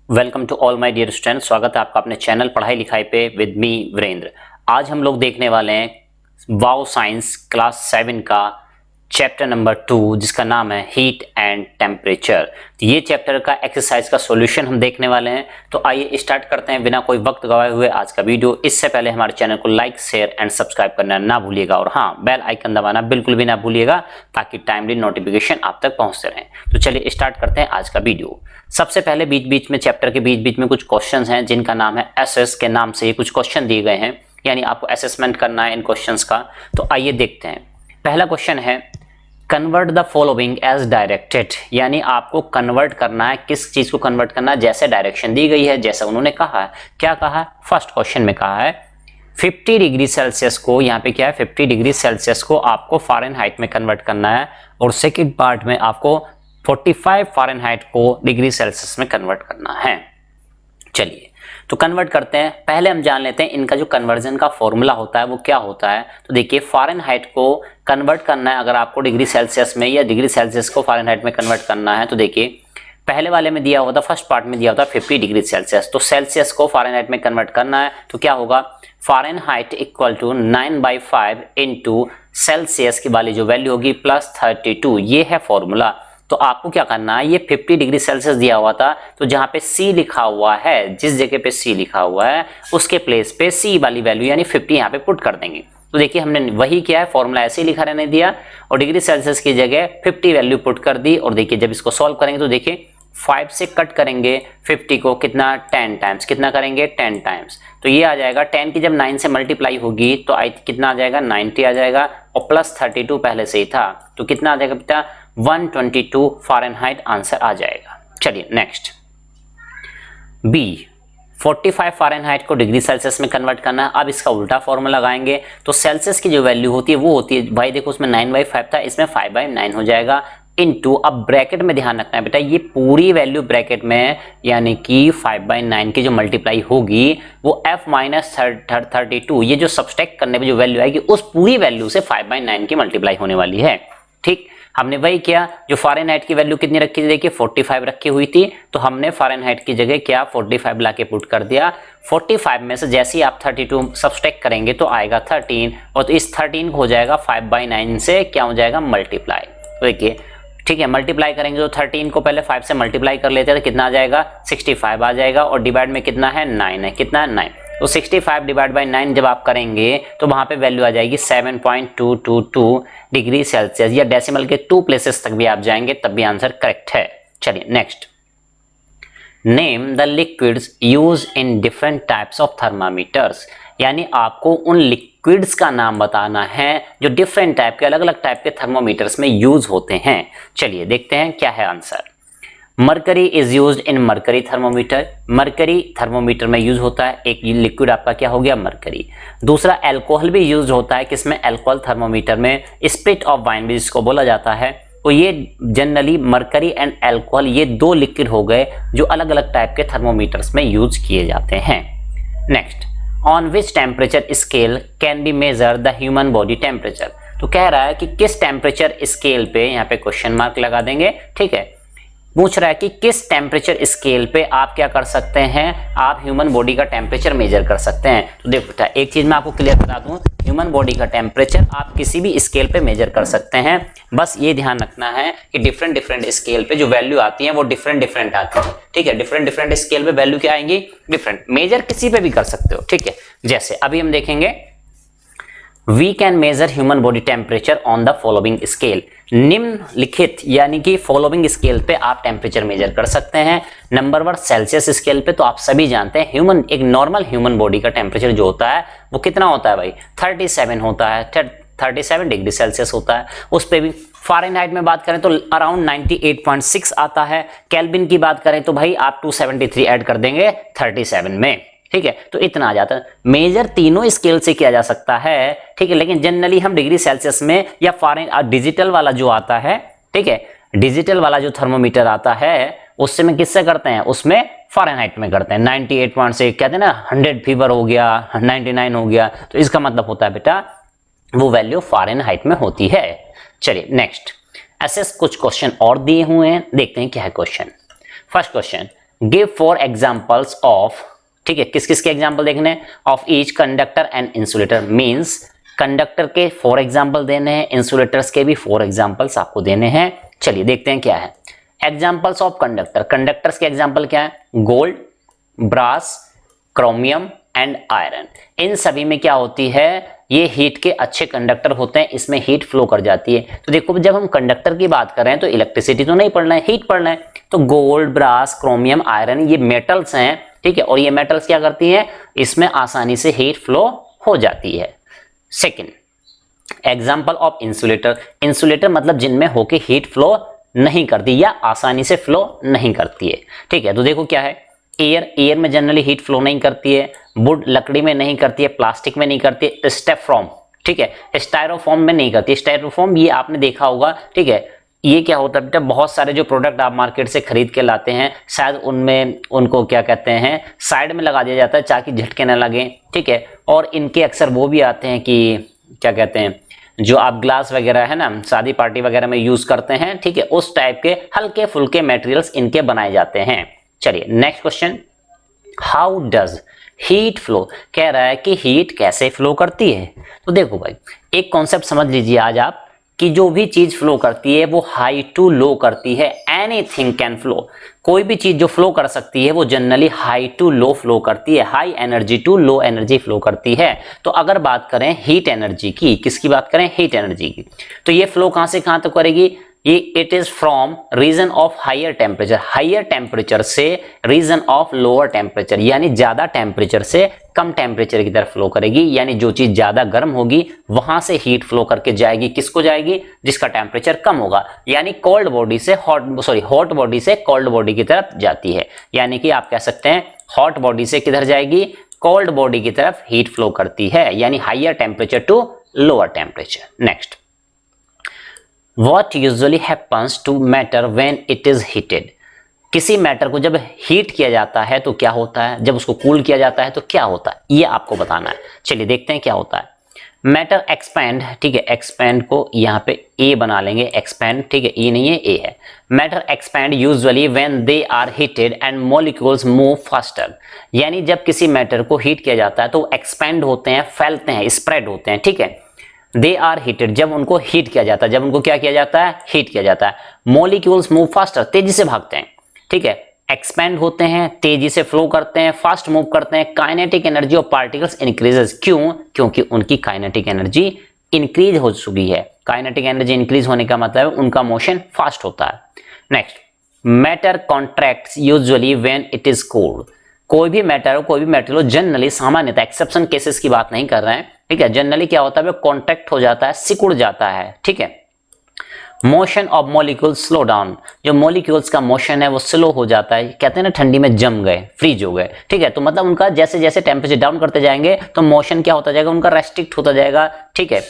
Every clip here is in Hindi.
Welcome to all my dear student. स्वागत है आपका अपने चैनल पढ़ाई लिखाई पे विद मी वीरेंद्र। आज हम लोग देखने वाले हैं वाव साइंस क्लास 7 का चैप्टर नंबर 2 जिसका नाम है हीट एंड टेम्परेचर। तो ये चैप्टर का एक्सरसाइज का सॉल्यूशन हम देखने वाले हैं। तो आइए स्टार्ट करते हैं बिना कोई वक्त गवाए हुए आज का वीडियो। इससे पहले हमारे चैनल को लाइक शेयर एंड सब्सक्राइब करना ना भूलिएगा और हाँ, बेल आइकन दबाना बिल्कुल भी ना भूलिएगा ताकि टाइमली नोटिफिकेशन आप तक पहुंचते रहें। तो चलिए स्टार्ट करते हैं आज का वीडियो। सबसे पहले बीच बीच में चैप्टर के बीच बीच में कुछ क्वेश्चंस हैं जिनका नाम है एसएस के नाम से कुछ क्वेश्चन दिए गए हैं, यानी आपको असेसमेंट करना है इन क्वेश्चंस का। तो आइए देखते हैं। पहला क्वेश्चन है convert the following as directed, यानी आपको कन्वर्ट करना है, किस चीज को कन्वर्ट करना है, जैसे डायरेक्शन दी गई है, जैसा उन्होंने कहा है। क्या कहा है? फर्स्ट क्वेश्चन में कहा है 50 डिग्री सेल्सियस को, यहाँ पे क्या है 50 डिग्री सेल्सियस को आपको फ़ारेनहाइट में कन्वर्ट करना है और सेकेंड पार्ट में आपको 45 फ़ारेनहाइट को डिग्री सेल्सियस में कन्वर्ट करना है। चलिए तो कन्वर्ट करते हैं। पहले हम जान लेते हैं इनका जो कन्वर्जन का फॉर्मूला होता है वो क्या होता है। तो देखिए फ़ारेनहाइट को कन्वर्ट करना है अगर आपको डिग्री सेल्सियस में, या डिग्री सेल्सियस को फ़ारेनहाइट में कन्वर्ट करना है। तो देखिए पहले वाले में दिया हुआ था, फर्स्ट पार्ट में दिया हुआ था 50 डिग्री सेल्सियस, तो सेल्सियस को फ़ारेनहाइट में कन्वर्ट करना है। तो क्या होगा, Fahrenheit equal to 9/5 into Celsius की वाली जो वैल्यू होगी प्लस 32, ये है फॉर्मूला। तो आपको क्या करना है, ये 50 डिग्री सेल्सियस दिया हुआ था, तो जहां पे C लिखा हुआ है, जिस जगह पे C लिखा हुआ है उसके प्लेस पे C वाली वैल्यू यानी 50 यहाँ पे पुट कर देंगे। तो देखिए हमने वही किया है, फॉर्मूला ऐसे ही लिखा रहने दिया और डिग्री सेल्सियस की जगह 50 वैल्यू पुट कर दी। और देखिए जब इसको सॉल्व करेंगे तो देखिए 5 से कट करेंगे 50 को, कितना 10 टाइम्स, कितना करेंगे 10 टाइम्स। तो ये आ जाएगा 10 की जब 9 से मल्टीप्लाई होगी तो कितना आ जाएगा 90 आ जाएगा और प्लस 32 पहले से ही था तो कितना आ जाएगा बेटा 122 फ़ारेनहाइट आंसर आ जाएगा। चलिए नेक्स्ट बी 45 फ़ारेनहाइट को डिग्री सेल्सियस में कन्वर्ट करना है। अब इसका उल्टा फॉर्मूला लगाएंगे तो सेल्सियस की जो वैल्यू होती है वो होती है, भाई देखो उसमें 9/5 था, इसमें 5/9 हो जाएगा इनटू, अब ब्रैकेट में ध्यान रखना है बेटा, ये पूरी वैल्यू ब्रैकेट में यानी कि 5/9 की जो मल्टीप्लाई होगी वो f-32, ये जो सब्सट्रैक्ट करने पे जो वैल्यू आएगी उस पूरी वैल्यू से 5/9 की मल्टीप्लाई होने वाली है। ठीक, हमने वही किया, जो फ़ारेनहाइट की वैल्यू कितनी रखी थी, देखिए 45 रखी हुई थी, तो हमने फ़ारेनहाइट की जगह क्या 45 लाके पुट कर दिया। 45 में से जैसे ही आप 32 सब्सट्रैक्ट करेंगे तो आएगा 13, और तो इस 13 को हो जाएगा 5/9 से क्या हो जाएगा मल्टीप्लाई। तो देखिए ठीक है, मल्टीप्लाई करेंगे तो 13 को पहले 5 से मल्टीप्लाई कर लेते हैं तो कितना आ जाएगा 65 आ जाएगा, और डिवाइड में कितना है 9 है, कितना है 9, तो 65 डिवाइड बाई 9 जब आप करेंगे तो वहां पे वैल्यू आ जाएगी 7.222 डिग्री सेल्सियस, या डेसिमल के 2 प्लेसेस तक भी आप जाएंगे तब भी आंसर करेक्ट है। चलिए next, name the liquids use in different types of thermometers, यानी आपको उन लिक्विड्स का नाम बताना है जो डिफरेंट टाइप के, अलग अलग टाइप के थर्मोमीटर्स में यूज होते हैं। चलिए देखते हैं क्या है answer. Mercury is used in mercury thermometer, mercury thermometer में यूज होता है, एक लिक्विड आपका क्या हो गया मरकरी। दूसरा अल्कोहल भी यूज होता है, किसमें अल्कोहल थर्मोमीटर में, स्पिरिट ऑफ वाइन भी जिसको बोला जाता है। तो ये जनरली मरकरी एंड अल्कोहल ये दो लिक्विड हो गए जो अलग अलग टाइप के थर्मोमीटर्स में यूज किए जाते हैं। Next, on which temperature scale can be measure the human body temperature, तो कह रहा है कि किस टेम्परेचर स्केल पे, यहाँ पे क्वेश्चन मार्क लगा देंगे, ठीक है, पूछ रहा है कि किस टेम्परेचर स्केल पे आप क्या कर सकते हैं, आप ह्यूमन बॉडी का टेम्परेचर मेजर कर सकते हैं। तो देखो बेटा एक चीज मैं आपको क्लियर बता दूं, ह्यूमन बॉडी का टेम्परेचर आप किसी भी स्केल पे मेजर कर सकते हैं, बस ये ध्यान रखना है कि डिफरेंट डिफरेंट स्केल पे जो वैल्यू आती है वो डिफरेंट डिफरेंट आती है। ठीक है, डिफरेंट डिफरेंट स्केल पे वैल्यू क्या आएंगी डिफरेंट, मेजर किसी पे भी कर सकते हो। ठीक है, जैसे अभी हम देखेंगे We can measure human body temperature on the following scale, निम्नलिखित यानी कि फॉलोइंग स्केल पे आप टेम्परेचर मेजर कर सकते हैं। नंबर 1 सेल्सियस स्केल पे, तो आप सभी जानते हैं ह्यूमन, एक नॉर्मल ह्यूमन बॉडी का टेम्परेचर जो होता है वो कितना होता है भाई 37 होता है, 37 डिग्री सेल्सियस होता है। उस पे भी फ़ारेनहाइट में बात करें तो अराउंड 98.6 आता है। केल्विन की बात करें तो भाई आप 273 ऐड कर देंगे 37 में, ठीक है, तो इतना आ जाता है। मेजर तीनों स्केल से किया जा सकता है, ठीक है, लेकिन जनरली हम डिग्री सेल्सियस में या डिजिटल वाला जो आता है, ठीक है, डिजिटल वाला जो थर्मोमीटर आता है उससे में किससे करते हैं, उसमें फ़ारेनहाइट में करते हैं। 98.6 कहते हैं ना, 100 फीवर हो गया, 99 हो गया, तो इसका मतलब होता है बेटा वो वैल्यू फ़ारेनहाइट में होती है। चलिए नेक्स्ट, ऐसे कुछ क्वेश्चन और दिए हुए हैं, देखते हैं क्या है question. First question, give 4 examples of, ठीक है, किस किस के एग्जांपल देखने हैं, of each conductor and insulator, means conductor के 4 एग्जांपल देने हैं, इंसुलेटर्स के भी 4 एग्जांपल्स आपको देने हैं। चलिए देखते हैं क्या है एग्जांपल्स ऑफ कंडक्टर। कंडक्टर्स के एग्जांपल क्या है, gold, brass, chromium and iron. इन सभी में क्या होती है, ये हीट के अच्छे कंडक्टर होते हैं, इसमें हीट फ्लो कर जाती है। तो देखो जब हम कंडक्टर की बात कर रहे हैं तो इलेक्ट्रिसिटी तो नहीं पढ़ना है, हीट पढ़ना है। तो गोल्ड, ब्रास, क्रोमियम, आयरन ये मेटल्स हैं, ठीक है, और ये मेटल्स क्या करती हैं, इसमें आसानी से हीट फ्लो हो जाती है। Second example of insulator. Insulator मतलब जिनमें होके हीट फ्लो नहीं करती या आसानी से फ्लो नहीं करती है, ठीक है। तो देखो क्या है, एयर में जनरली हीट फ्लो नहीं करती है, वुड लकड़ी में नहीं करती है, प्लास्टिक में नहीं करती है, स्टेफ्रॉम, ठीक है, स्टायरोफॉर्म में नहीं करती है। स्टायरोफॉर्म ये आपने देखा होगा, ठीक है, ये क्या होता है बेटा, बहुत सारे जो प्रोडक्ट आप मार्केट से खरीद के लाते हैं शायद उनमें उनको क्या कहते हैं साइड में लगा दिया जाता है ताकि झटके न लगे, ठीक है। और इनके अक्सर वो भी आते हैं कि क्या कहते हैं, जो आप ग्लास वगैरह है ना शादी पार्टी वगैरह में यूज करते हैं, ठीक है, उस टाइप के हल्के फुल्के मटेरियल्स इनके बनाए जाते हैं। चलिए next question, how does heat flow, कह रहा है कि हीट कैसे फ्लो करती है। तो देखो भाई एक कॉन्सेप्ट समझ लीजिए आज आप कि जो भी चीज फ्लो करती है वो हाई टू लो करती है। एनीथिंग कैन फ्लो, कोई भी चीज जो फ्लो कर सकती है वो generally high to low flow करती है, high energy to low energy flow करती है। तो अगर बात करें हीट एनर्जी की, किसकी बात करें, हीट एनर्जी की, तो ये फ्लो कहां से कहां तक करेगी, ये it is from region of higher temperature, higher temperature से रीजन ऑफ लोअर टेम्परेचर, यानी ज्यादा टेम्परेचर से कम टेम्परेचर की तरफ फ्लो करेगी। यानी जो चीज ज्यादा गर्म होगी वहां से हीट फ्लो करके जाएगी, किसको जाएगी, जिसका टेम्परेचर कम होगा, यानी कोल्ड बॉडी से हॉट बॉडी से कोल्ड बॉडी की तरफ जाती है। यानी कि आप कह सकते हैं हॉट बॉडी से किधर जाएगी, कोल्ड बॉडी की तरफ हीट फ्लो करती है, यानी higher temperature to lower temperature. Next, What usually happens to matter when it is heated? किसी मैटर को जब हीट किया जाता है तो क्या होता है, जब उसको कूल किया जाता है तो क्या होता है, ये आपको बताना है। चलिए देखते हैं क्या होता है। मैटर एक्सपैंड, ठीक है, एक्सपैंड को यहाँ पे ए बना लेंगे, एक्सपैंड, ठीक है, ई नहीं है ए है। Matter expand usually when they are heated and molecules move faster, यानी जब किसी मैटर को हीट किया जाता है तो एक्सपैंड होते हैं, फैलते हैं, स्प्रेड होते हैं, ठीक है। दे आर हीटेड, जब उनको हीट किया जाता है, जब उनको क्या किया जाता है, हीट किया जाता है। मॉलिक्यूल्स मूव फास्टर, तेजी से भागते हैं, ठीक है, एक्सपैंड होते हैं, तेजी से फ्लो करते हैं, फास्ट मूव करते हैं। Kinetic energy of particles increases, क्यों, क्योंकि उनकी काइनेटिक एनर्जी इंक्रीज हो चुकी है। काइनेटिक एनर्जी इंक्रीज होने का मतलब उनका मोशन फास्ट होता है। Next, matter contracts usually when it is cold, कोई भी मैटर हो, कोई भी मेटेरियल हो, जनरली सामान्यतः, एक्सेप्शन केसेस की बात नहीं कर रहे हैं, ठीक है, जनरली क्या होता है वो कॉन्ट्रैक्ट हो जाता है, सिकुड़ जाता है, ठीक है। Motion of molecules slow down, जो मॉलिक्यूल्स का मोशन है वो स्लो हो जाता है, कहते हैं ना ठंडी में जम गए, फ्रीज हो गए, ठीक है। तो मतलब उनका जैसे जैसे टेम्परेचर डाउन करते जाएंगे तो मोशन क्या होता जाएगा, उनका रेस्ट्रिक्ट होता जाएगा, ठीक है।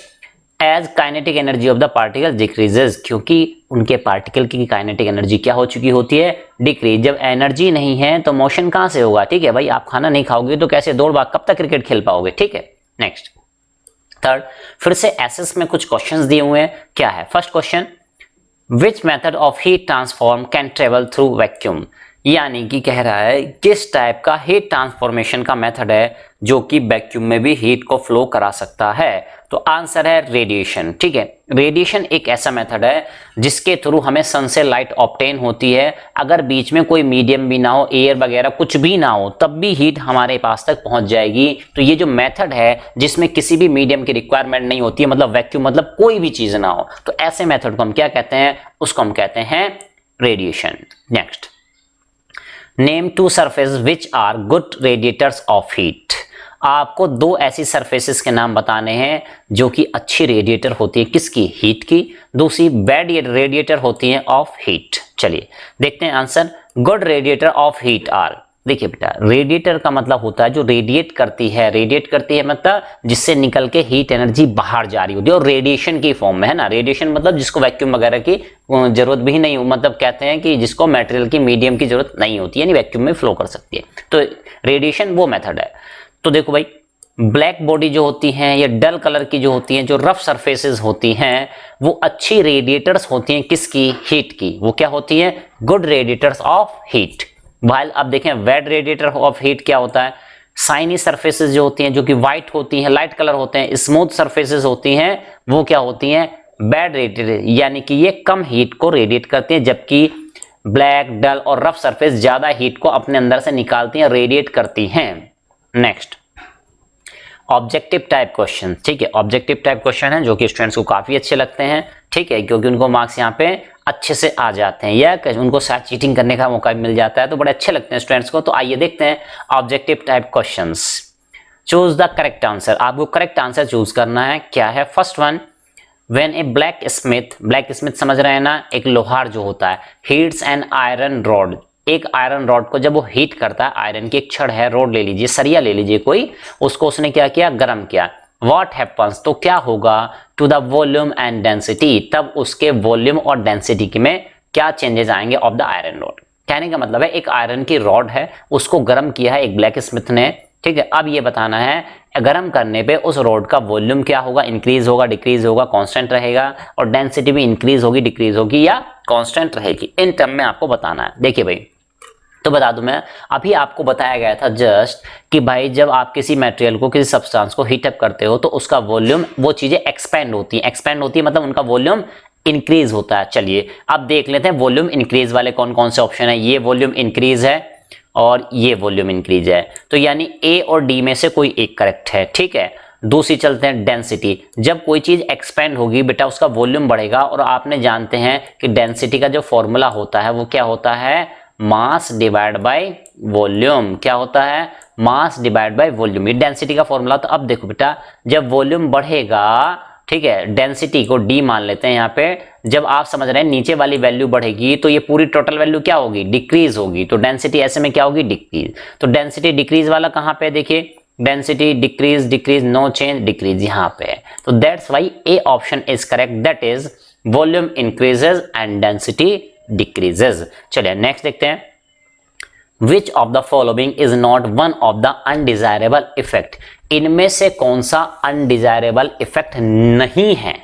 As kinetic energy of the particle decreases, क्योंकि उनके पार्टिकल की काइनेटिक एनर्जी क्या हो चुकी होती है, डिक्रीज। जब एनर्जी नहीं है तो मोशन कहां से होगा, ठीक है भाई, आप खाना नहीं खाओगे तो कैसे दौड़ भाग, कब तक क्रिकेट खेल पाओगे, ठीक है। नेक्स्ट, थर्ड, फिर से एसएस में कुछ क्वेश्चंस दिए हुए हैं, क्या है। First question, which method of heat transform can travel through vacuum, यानी कि कह रहा है किस टाइप का हीट ट्रांसफॉर्मेशन का मेथड है जो कि वैक्यूम में भी हीट को फ्लो करा सकता है। तो आंसर है रेडिएशन, ठीक है। रेडिएशन एक ऐसा मेथड है जिसके थ्रू हमें सन से लाइट ऑब्टेन होती है। अगर बीच में कोई मीडियम भी ना हो, एयर वगैरह कुछ भी ना हो, तब भी हीट हमारे पास तक पहुंच जाएगी। तो ये जो मेथड है जिसमें किसी भी मीडियम की रिक्वायरमेंट नहीं होती है, मतलब वैक्यूम मतलब कोई भी चीज ना हो, तो ऐसे मेथड को हम क्या कहते हैं, उसको हम कहते हैं radiation. Next, name 2 surface which are good radiators of heat, आपको 2 ऐसी सरफेसेस के नाम बताने हैं जो कि अच्छी रेडिएटर होती है, किसकी, हीट की, दूसरी बैड रेडिएटर होती है ऑफ हीट। चलिए देखते हैं answer. Good radiator of heat are, देखिए बेटा रेडिएटर का मतलब होता है जो रेडिएट करती है, रेडिएट करती है मतलब जिससे निकल के हीट एनर्जी बाहर जा रही होती है और रेडिएशन की फॉर्म में, है ना। रेडिएशन मतलब जिसको वैक्यूम वगैरह की जरूरत भी नहीं, मतलब कहते हैं कि जिसको मटेरियल की मीडियम की जरूरत नहीं होती है, यानी वैक्यूम में फ्लो कर सकती है, तो रेडिएशन वो मेथड है। तो देखो भाई, ब्लैक बॉडी जो होती हैं या डल कलर की जो होती हैं, जो रफ सरफेसेस होती हैं, वो अच्छी रेडिएटर्स होती हैं, किसकी, हीट की। वो क्या होती हैं, गुड रेडिएटर्स ऑफ हीट। भाई अब देखें वेट रेडिएटर ऑफ हीट क्या होता है, साइनी सरफेसेस जो होती हैं जो कि व्हाइट होती हैं, लाइट कलर होते हैं, स्मूथ सरफेसेस होती हैं वो क्या होती हैं, बैड रेडिएटर, यानी कि ये कम हीट को रेडिएट करती हैं, जबकि ब्लैक, डल और रफ सरफेस ज्यादा हीट को अपने अंदर से निकालती हैं, रेडिएट करती हैं। नेक्स्ट ऑब्जेक्टिव टाइप क्वेश्चन, ठीक है, ऑब्जेक्टिव टाइप क्वेश्चन है जो कि स्टूडेंट्स को काफी अच्छे लगते हैं, ठीक है, क्योंकि उनको मार्क्स यहाँ पे अच्छे से आ जाते हैं या उनको शायद चीटिंग करने का मौका भी मिल जाता है, तो बड़े अच्छे लगते हैं स्टूडेंट्स को। तो आइए देखते हैं objective type questions. Choose the correct answer, आपको करेक्ट आंसर चूज करना है। क्या है first one, when A black Smith समझ रहे हैं ना, एक लोहार जो होता है, हीट्स एन आयरन रॉड, एक आयरन रॉड को जब वो हीट करता है, आयरन की एक छड़ है, रॉड ले लीजिए, सरिया ले लीजिए कोई, उसको उसने क्या किया, गर्म किया। What happens, तो क्या होगा, to the volume and density, तब उसके वॉल्यूम और डेंसिटी में क्या चेंजेस आएंगे ऑफ द आयरन रॉड। कहने का मतलब है एक आयरन की रॉड है, उसको गर्म किया है एक ब्लैक स्मिथ ने, ठीक है, अब ये बताना है गर्म करने पे उस रॉड का वॉल्यूम क्या होगा, इंक्रीज होगा, डिक्रीज होगा, कांस्टेंट रहेगा, और डेंसिटी भी इंक्रीज होगी, डिक्रीज होगी या कांस्टेंट रहेगी, इन टर्म में आपको बताना है। देखिए भाई, तो बता दूं मैं, अभी आपको बताया गया था जस्ट कि भाई जब आप किसी मटेरियल को, किसी सब्सटेंस को हीट अप करते हो तो उसका वॉल्यूम, वो चीजें एक्सपेंड होती है, मतलब उनका वॉल्यूम इंक्रीज होता है। चलिए अब देख लेते हैं वॉल्यूम इंक्रीज वाले कौन कौन से ऑप्शन है। ये वॉल्यूम इंक्रीज है और ये वॉल्यूम इंक्रीज है, तो यानी ए और डी में से कोई एक करेक्ट है, ठीक है। दूसरी चलते हैं डेंसिटी, जब कोई चीज एक्सपेंड होगी बेटा उसका वॉल्यूम बढ़ेगा, और आपने जानते हैं कि डेंसिटी का जो फॉर्मूला होता है वो क्या होता है, मास डिवाइड बाय वॉल्यूम। क्या होता है, मास डिवाइड बाय वॉल्यूम, ये डेंसिटी का फॉर्मूला। तो अब देखो बेटा, जब वॉल्यूम बढ़ेगा, ठीक है, डेंसिटी को डी मान लेते हैं यहाँ पे, जब आप समझ रहे हैं नीचे वाली वैल्यू बढ़ेगी तो ये पूरी टोटल वैल्यू क्या होगी, डिक्रीज होगी, तो डेंसिटी ऐसे में क्या होगी, डिक्रीज। तो डेंसिटी डिक्रीज वाला कहाँ पे, देखिए density decrease, decrease, no change, decrease यहाँ पे है, तो that's why A option is correct, that is volume increases and density decreases. चलिए नेक्स्ट देखते हैं, which of the following is not one of the undesirable effect, इनमें से कौन सा अनडिजायरेबल इफेक्ट नहीं है,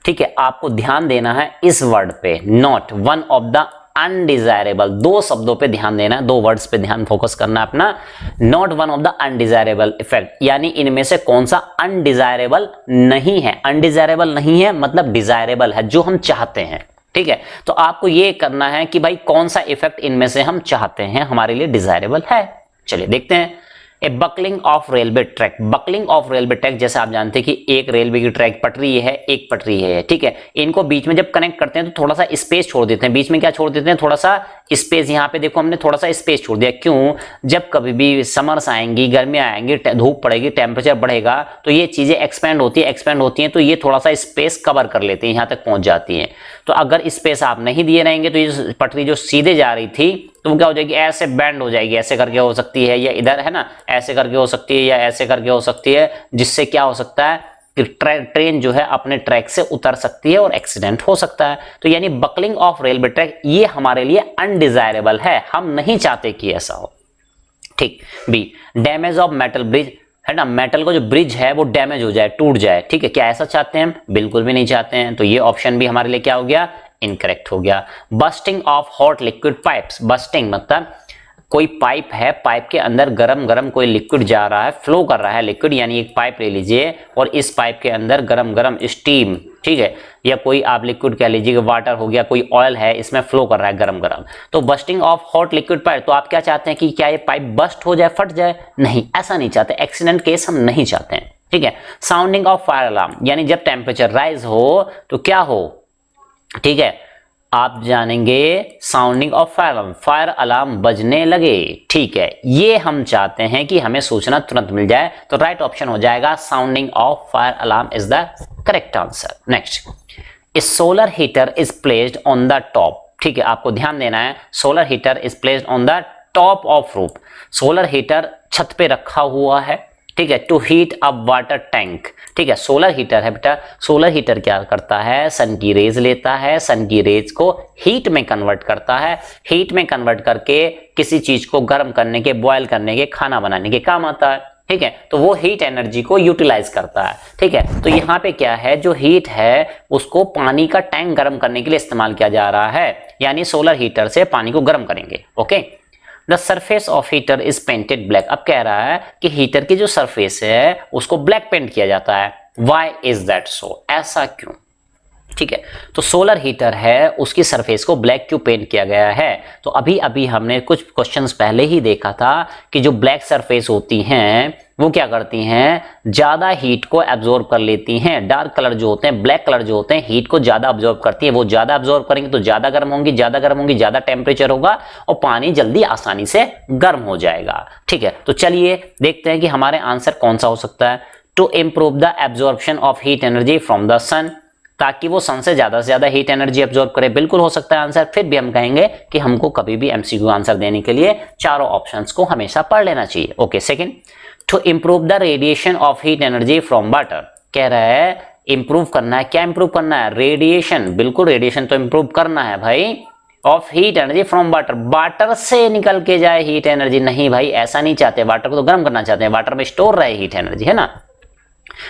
ठीक है, आपको ध्यान देना है इस वर्ड पे, not one of the undesirable, दो शब्दों पे ध्यान देना है, दो वर्ड्स पे ध्यान फोकस करना है अपना, not one of the undesirable effect, यानी इनमें से कौन सा अनडिजायरेबल नहीं है। अनडिजायरेबल नहीं है मतलब डिजायरेबल है, जो हम चाहते हैं, ठीक है। तो आपको ये करना है कि भाई कौन सा इफेक्ट इनमें से हम चाहते हैं, हमारे लिए डिजायरेबल है। चलिए देखते हैं, a buckling of railway track, buckling of railway track, जैसे आप जानते हैं कि एक रेलवे की ट्रैक पटरी है, एक पटरी है, ठीक है, इनको बीच में जब कनेक्ट करते हैं तो थोड़ा सा स्पेस छोड़ देते हैं, बीच में क्या छोड़ देते हैं, थोड़ा सा स्पेस। यहाँ पे देखो हमने थोड़ा सा स्पेस छोड़ दिया, क्यों, जब कभी भी समर्स आएंगी, गर्मियां आएंगी, धूप पड़ेगी, टेम्परेचर बढ़ेगा, तो ये चीजें एक्सपेंड होती है, तो ये थोड़ा सा स्पेस कवर कर लेती है, यहाँ तक पहुंच जाती है। तो अगर स्पेस आप नहीं दिए रहेंगे तो ये पटरी जो सीधे जा रही थी तो वो क्या हो जाएगी, ऐसे बैंड हो जाएगी, ऐसे करके हो सकती है, या इधर है ना ऐसे करके हो सकती है, या ऐसे करके हो सकती है, जिससे क्या हो सकता है कि ट्रेन जो है अपने ट्रैक से उतर सकती है और एक्सीडेंट हो सकता है। तो यानी बकलिंग ऑफ रेलवे ट्रैक ये हमारे लिए अनडिजायरेबल है, हम नहीं चाहते कि ऐसा हो, ठीक। B, damage of metal bridge, है ना, मेटल का जो ब्रिज है वो डैमेज हो जाए, टूट जाए, ठीक है, क्या ऐसा चाहते हैं हम, बिल्कुल भी नहीं चाहते हैं, तो ये ऑप्शन भी हमारे लिए क्या हो गया, इनकरेक्ट हो गया। Bursting of hot liquid pipes, bursting मतलब कोई पाइप है, पाइप के अंदर गरम गरम कोई लिक्विड जा रहा है, फ्लो कर रहा है लिक्विड, यानी एक पाइप ले लीजिए और इस पाइप के अंदर गरम गरम स्टीम, ठीक है, या कोई आप लिक्विड कह लीजिए, वाटर हो गया, कोई ऑयल है, इसमें फ्लो कर रहा है गरम गरम, तो bursting of hot liquid pipe, तो आप क्या चाहते हैं कि क्या ये पाइप बस्ट हो जाए, फट जाए, नहीं, ऐसा नहीं चाहते, एक्सीडेंट केस हम नहीं चाहते हैं, ठीक है। साउंडिंग ऑफ फायर अलार्म, यानी जब टेम्परेचर राइज हो तो क्या हो, ठीक है, आप जानेंगे साउंडिंग ऑफ फायर अलार्म बजने लगे, ठीक है, ये हम चाहते हैं कि हमें सूचना तुरंत मिल जाए, तो राइट ऑप्शन हो जाएगा sounding of fire alarm is the correct answer. Next, a solar heater is placed on the top, ठीक है, आपको ध्यान देना है, solar heater is placed on the top of roof, solar heater छत पे रखा हुआ है, ठीक है, to heat up water tank, ठीक है, सोलर हीटर है बेटा, सोलर हीटर क्या करता है, सन की रेज लेता है, सन की रेज को हीट में कन्वर्ट करता है, हीट में कन्वर्ट करके किसी चीज को गर्म करने के, बॉयल करने के, खाना बनाने के काम आता है, ठीक है, तो वो हीट एनर्जी को यूटिलाइज करता है, ठीक है। तो यहाँ पे क्या है, जो हीट है उसको पानी का टैंक गर्म करने के लिए इस्तेमाल किया जा रहा है, यानी सोलर हीटर से पानी को गर्म करेंगे, okay. The surface of heater is painted black. अब कह रहा है कि हीटर की जो सरफेस है उसको ब्लैक पेंट किया जाता है। व्हाई इज दैट सो, ऐसा क्यों? ठीक है, तो सोलर हीटर है उसकी सरफेस को ब्लैक क्यों पेंट किया गया है? तो अभी अभी हमने कुछ क्वेश्चंस पहले ही देखा था कि जो ब्लैक सरफेस होती हैं वो क्या करती हैं, ज्यादा हीट को एब्जॉर्ब कर लेती हैं। डार्क कलर जो होते हैं, ब्लैक कलर जो होते हैं, हीट को ज्यादा एब्जॉर्ब करती है। वो ज्यादा एब्जॉर्ब करेंगे तो ज्यादा गर्म होंगी, ज्यादा गर्म होंगी ज्यादा टेम्परेचर होगा और पानी जल्दी आसानी से गर्म हो जाएगा। ठीक है, तो चलिए देखते हैं कि हमारे आंसर कौन सा हो सकता है। To improve the absorption of heat energy from the sun, ताकि वो सन से ज्यादा हीट एनर्जी एब्जॉर्ब करे। बिल्कुल हो सकता है आंसर। फिर भी हम कहेंगे कि हमको कभी भी एमसीक्यू आंसर देने के लिए चारों ऑप्शंस को हमेशा पढ़ लेना चाहिए। Okay, second, to improve the radiation of heat energy from water. कह रहा है इंप्रूव करना है, क्या इंप्रूव करना है? रेडिएशन। बिल्कुल रेडिएशन तो इंप्रूव करना है भाई, of heat energy from water. Water से निकल के जाए हीट एनर्जी, नहीं भाई ऐसा नहीं चाहते। वाटर को तो गर्म करना चाहते हैं, वाटर में स्टोर रहे हीट एनर्जी, है ना?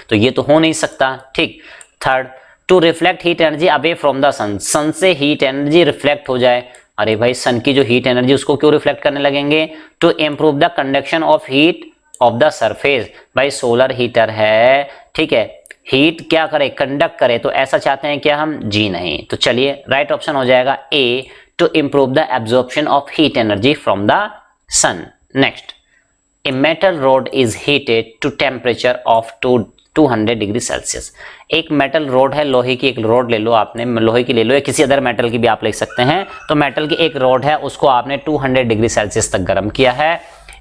तो ये तो हो नहीं सकता। ठीक, third, to reflect heat energy away from the sun. Sun से हीट एनर्जी रिफ्लेक्ट हो जाए। अरे भाई सन की जो हीट एनर्जी उसको क्यों रिफ्लेक्ट करने लगेंगे? To improve the conduction of heat of the surface. भाई सोलर हीटर है, ठीक है, हीट क्या करे, कंडक्ट करे, तो ऐसा चाहते हैं क्या हम? जी नहीं। तो चलिए राइट ऑप्शन हो जाएगा A, to improve the absorption of heat energy from the sun. Next, a metal rod is heated to temperature of 200 degree Celsius. एक मेटल रॉड है, लोहे की एक रॉड ले लो आपने, लोहे की ले लो या किसी अदर मेटल की भी आप ले सकते हैं। तो मेटल की एक रॉड है, उसको आपने 200 डिग्री सेल्सियस तक गर्म किया है।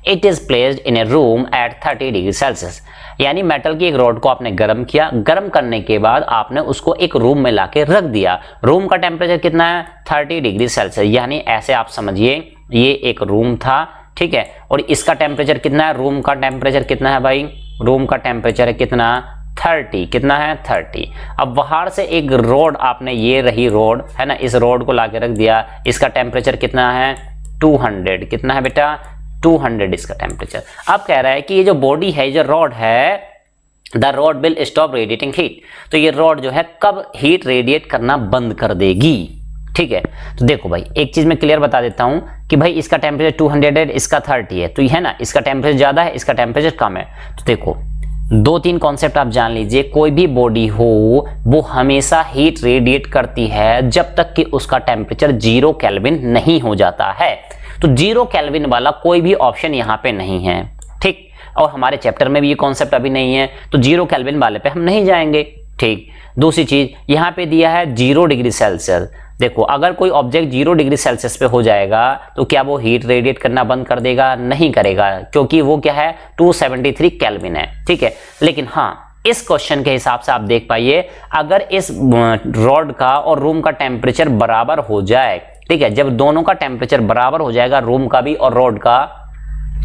It is placed in A room at 30 degree Celsius. यानी मेटल की एक रॉड को आपने गर्म किया, गर्म करने के बाद आपने उसको एक रूम में लाके रख दिया। रूम का टेम्परेचर कितना है? 30 डिग्री सेल्सियस। यानी ऐसे आप समझिए ये एक रूम था, ठीक है, और इसका टेम्परेचर कितना है? रूम का टेम्परेचर कितना है भाई? रूम का टेम्परेचर है कितना? 30। कितना है? 30। अब बाहर से एक रोड आपने, ये रही रोड है ना, इस रोड को लाके रख दिया। इसका टेम्परेचर कितना है? 200। कितना है बेटा? 200 इसका टेम्परेचर। अब कह रहा है कि ये जो बॉडी है, जो रॉड है, the rod will stop radiating heat. तो ये रॉड जो है कब हीट रेडिएट करना बंद कर देगी? ठीक है, तो देखो भाई एक चीज मैं क्लियर बता देता हूं कि भाई इसका टेम्परेचर 200 है, इसका 30 है, तो ये है ना, इसका टेम्परेचर ज्यादा है, इसका टेम्परेचर कम है। तो देखो 2-3 कॉन्सेप्ट आप जान लीजिए। कोई भी बॉडी हो वो हमेशा हीट रेडिएट करती है जब तक कि उसका टेम्परेचर 0 केल्विन नहीं हो जाता है। तो 0 केल्विन वाला कोई भी ऑप्शन यहाँ पे नहीं है, ठीक, और हमारे चैप्टर में भी ये कॉन्सेप्ट अभी नहीं है, तो 0 केल्विन वाले पे हम नहीं जाएंगे। ठीक, दूसरी चीज यहाँ पे दिया है 0 डिग्री सेल्सियस। देखो अगर कोई ऑब्जेक्ट 0 डिग्री सेल्सियस पे हो जाएगा तो क्या वो हीट रेडिएट करना बंद कर देगा? नहीं करेगा, क्योंकि वो क्या है? 273 केल्विन है, ठीक है। लेकिन हाँ, इस क्वेश्चन के हिसाब से आप देख पाइए, अगर इस रॉड का और रूम का टेम्परेचर बराबर हो जाए, ठीक है, जब दोनों का टेम्परेचर बराबर हो जाएगा, रूम का भी और रॉड का,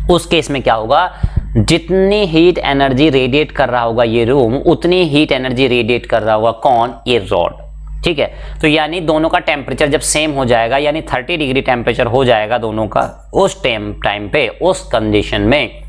उस केस में क्या होगा? जितनी हीट एनर्जी रेडिएट कर रहा होगा ये रूम, उतनी हीट एनर्जी रेडिएट कर रहा होगा कौन? ये रॉड, ठीक है। तो यानी दोनों का टेम्परेचर जब सेम हो जाएगा, यानी 30 डिग्री टेम्परेचर हो जाएगा दोनों का, उस टाइम पे, उस कंडीशन में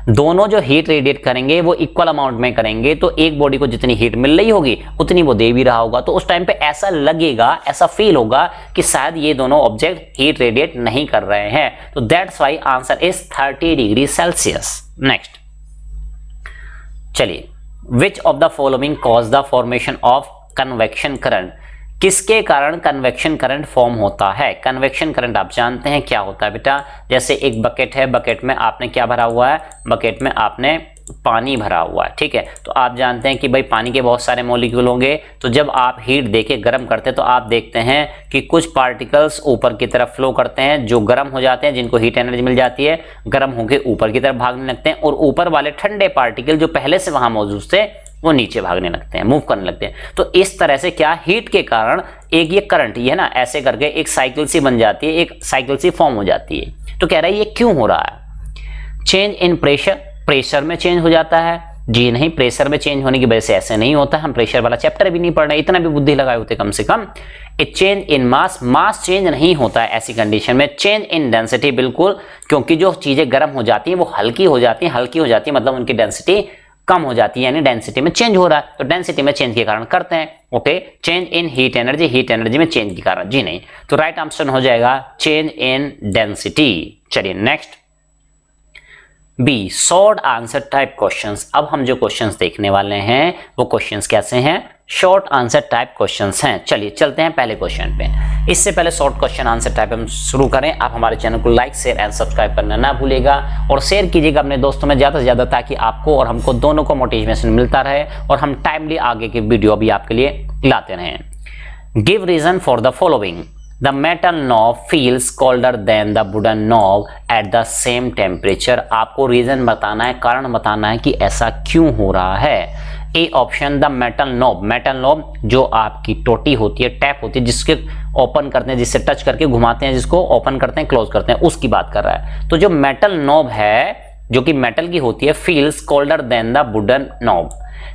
दोनों जो हीट रेडिएट करेंगे वो इक्वल अमाउंट में करेंगे। तो एक बॉडी को जितनी हीट मिल रही होगी उतनी वो दे भी रहा होगा। तो उस टाइम पे ऐसा लगेगा, ऐसा फील होगा कि शायद ये दोनों ऑब्जेक्ट हीट रेडिएट नहीं कर रहे हैं। तो that's why answer is 30 degree Celsius. Next, चलिए, which of the following cause the formation of convection current? किसके कारण कन्वेक्शन करंट फॉर्म होता है? कन्वेक्शन करंट आप जानते हैं क्या होता है बेटा? जैसे एक बकेट है, बकेट में आपने क्या भरा हुआ है? बकेट में आपने पानी भरा हुआ है, ठीक है। तो आप जानते हैं कि भाई पानी के बहुत सारे मॉलिक्यूल होंगे, तो जब आप हीट देके गर्म करते हैं तो आप देखते हैं कि कुछ पार्टिकल्स ऊपर की तरफ फ्लो करते हैं, जो गर्म हो जाते हैं, जिनको हीट एनर्जी मिल जाती है, गर्म होकर ऊपर की तरफ भागने लगते हैं, और ऊपर वाले ठंडे पार्टिकल जो पहले से वहां मौजूद थे वो नीचे भागने लगते हैं, मूव करने लगते हैं। तो इस तरह से क्या, हीट के कारण एक ये करंट, ये है ना, ऐसे करके एक साइकिल सी बन जाती है, एक साइकिल सी फॉर्म हो जाती है। तो कह रहा है ये क्यों हो रहा है? चेंज इन प्रेशर, प्रेशर में चेंज हो जाता है? जी नहीं, प्रेशर में चेंज होने की वजह से ऐसे नहीं होता। हम प्रेशर वाला चैप्टर भी नहीं पढ़ रहे, इतना भी बुद्धि लगाए होते कम से कम। It change in mass, mass change नहीं होता है ऐसी कंडीशन में। चेंज इन डेंसिटी, बिल्कुल, क्योंकि जो चीजें गर्म हो जाती हैं वो हल्की हो जाती हैं, हल्की हो जाती है मतलब उनकी डेंसिटी कम हो जाती है, यानी डेंसिटी में चेंज हो रहा है, तो डेंसिटी में चेंज के कारण करते हैं। Okay, change in heat energy में चेंज के कारण, जी नहीं, तो राइट आंसर हो जाएगा चेंज इन डेंसिटी। चलिए next, B short answer type questions. अब हम जो क्वेश्चंस देखने वाले हैं वो क्वेश्चंस कैसे हैं, शॉर्ट आंसर टाइप क्वेश्चंस हैं। चलिए चलते हैं पहले क्वेश्चन पे। इससे पहले शॉर्ट क्वेश्चन आंसर टाइप हम शुरू करें, आप हमारे चैनल को लाइक शेयर एंड सब्सक्राइब करना ना भूलिएगा और शेयर कीजिएगा अपने दोस्तों में ज़्यादा से ज़्यादा, ताकि आपको और हमको दोनों को मोटिवेशन मिलता रहे और हम टाइमली आगे के वीडियो भी आपके लिए लाते रहें। Give reason for the following, The metal knob feels colder than the wooden knob at the same temperature। आपको रीजन बताना है, कारण बताना है कि ऐसा क्यों हो रहा है। A option, the metal knob, metal knob जो आपकी टोटी होती है, टैप होती है, जिसके ओपन करते हैं, जिससे टच करके घुमाते हैं, जिसको ओपन करते हैं क्लोज करते हैं, उसकी बात कर रहा है। तो जो मेटल नॉब है जो कि मेटल की होती है, feels colder than the wooden knob,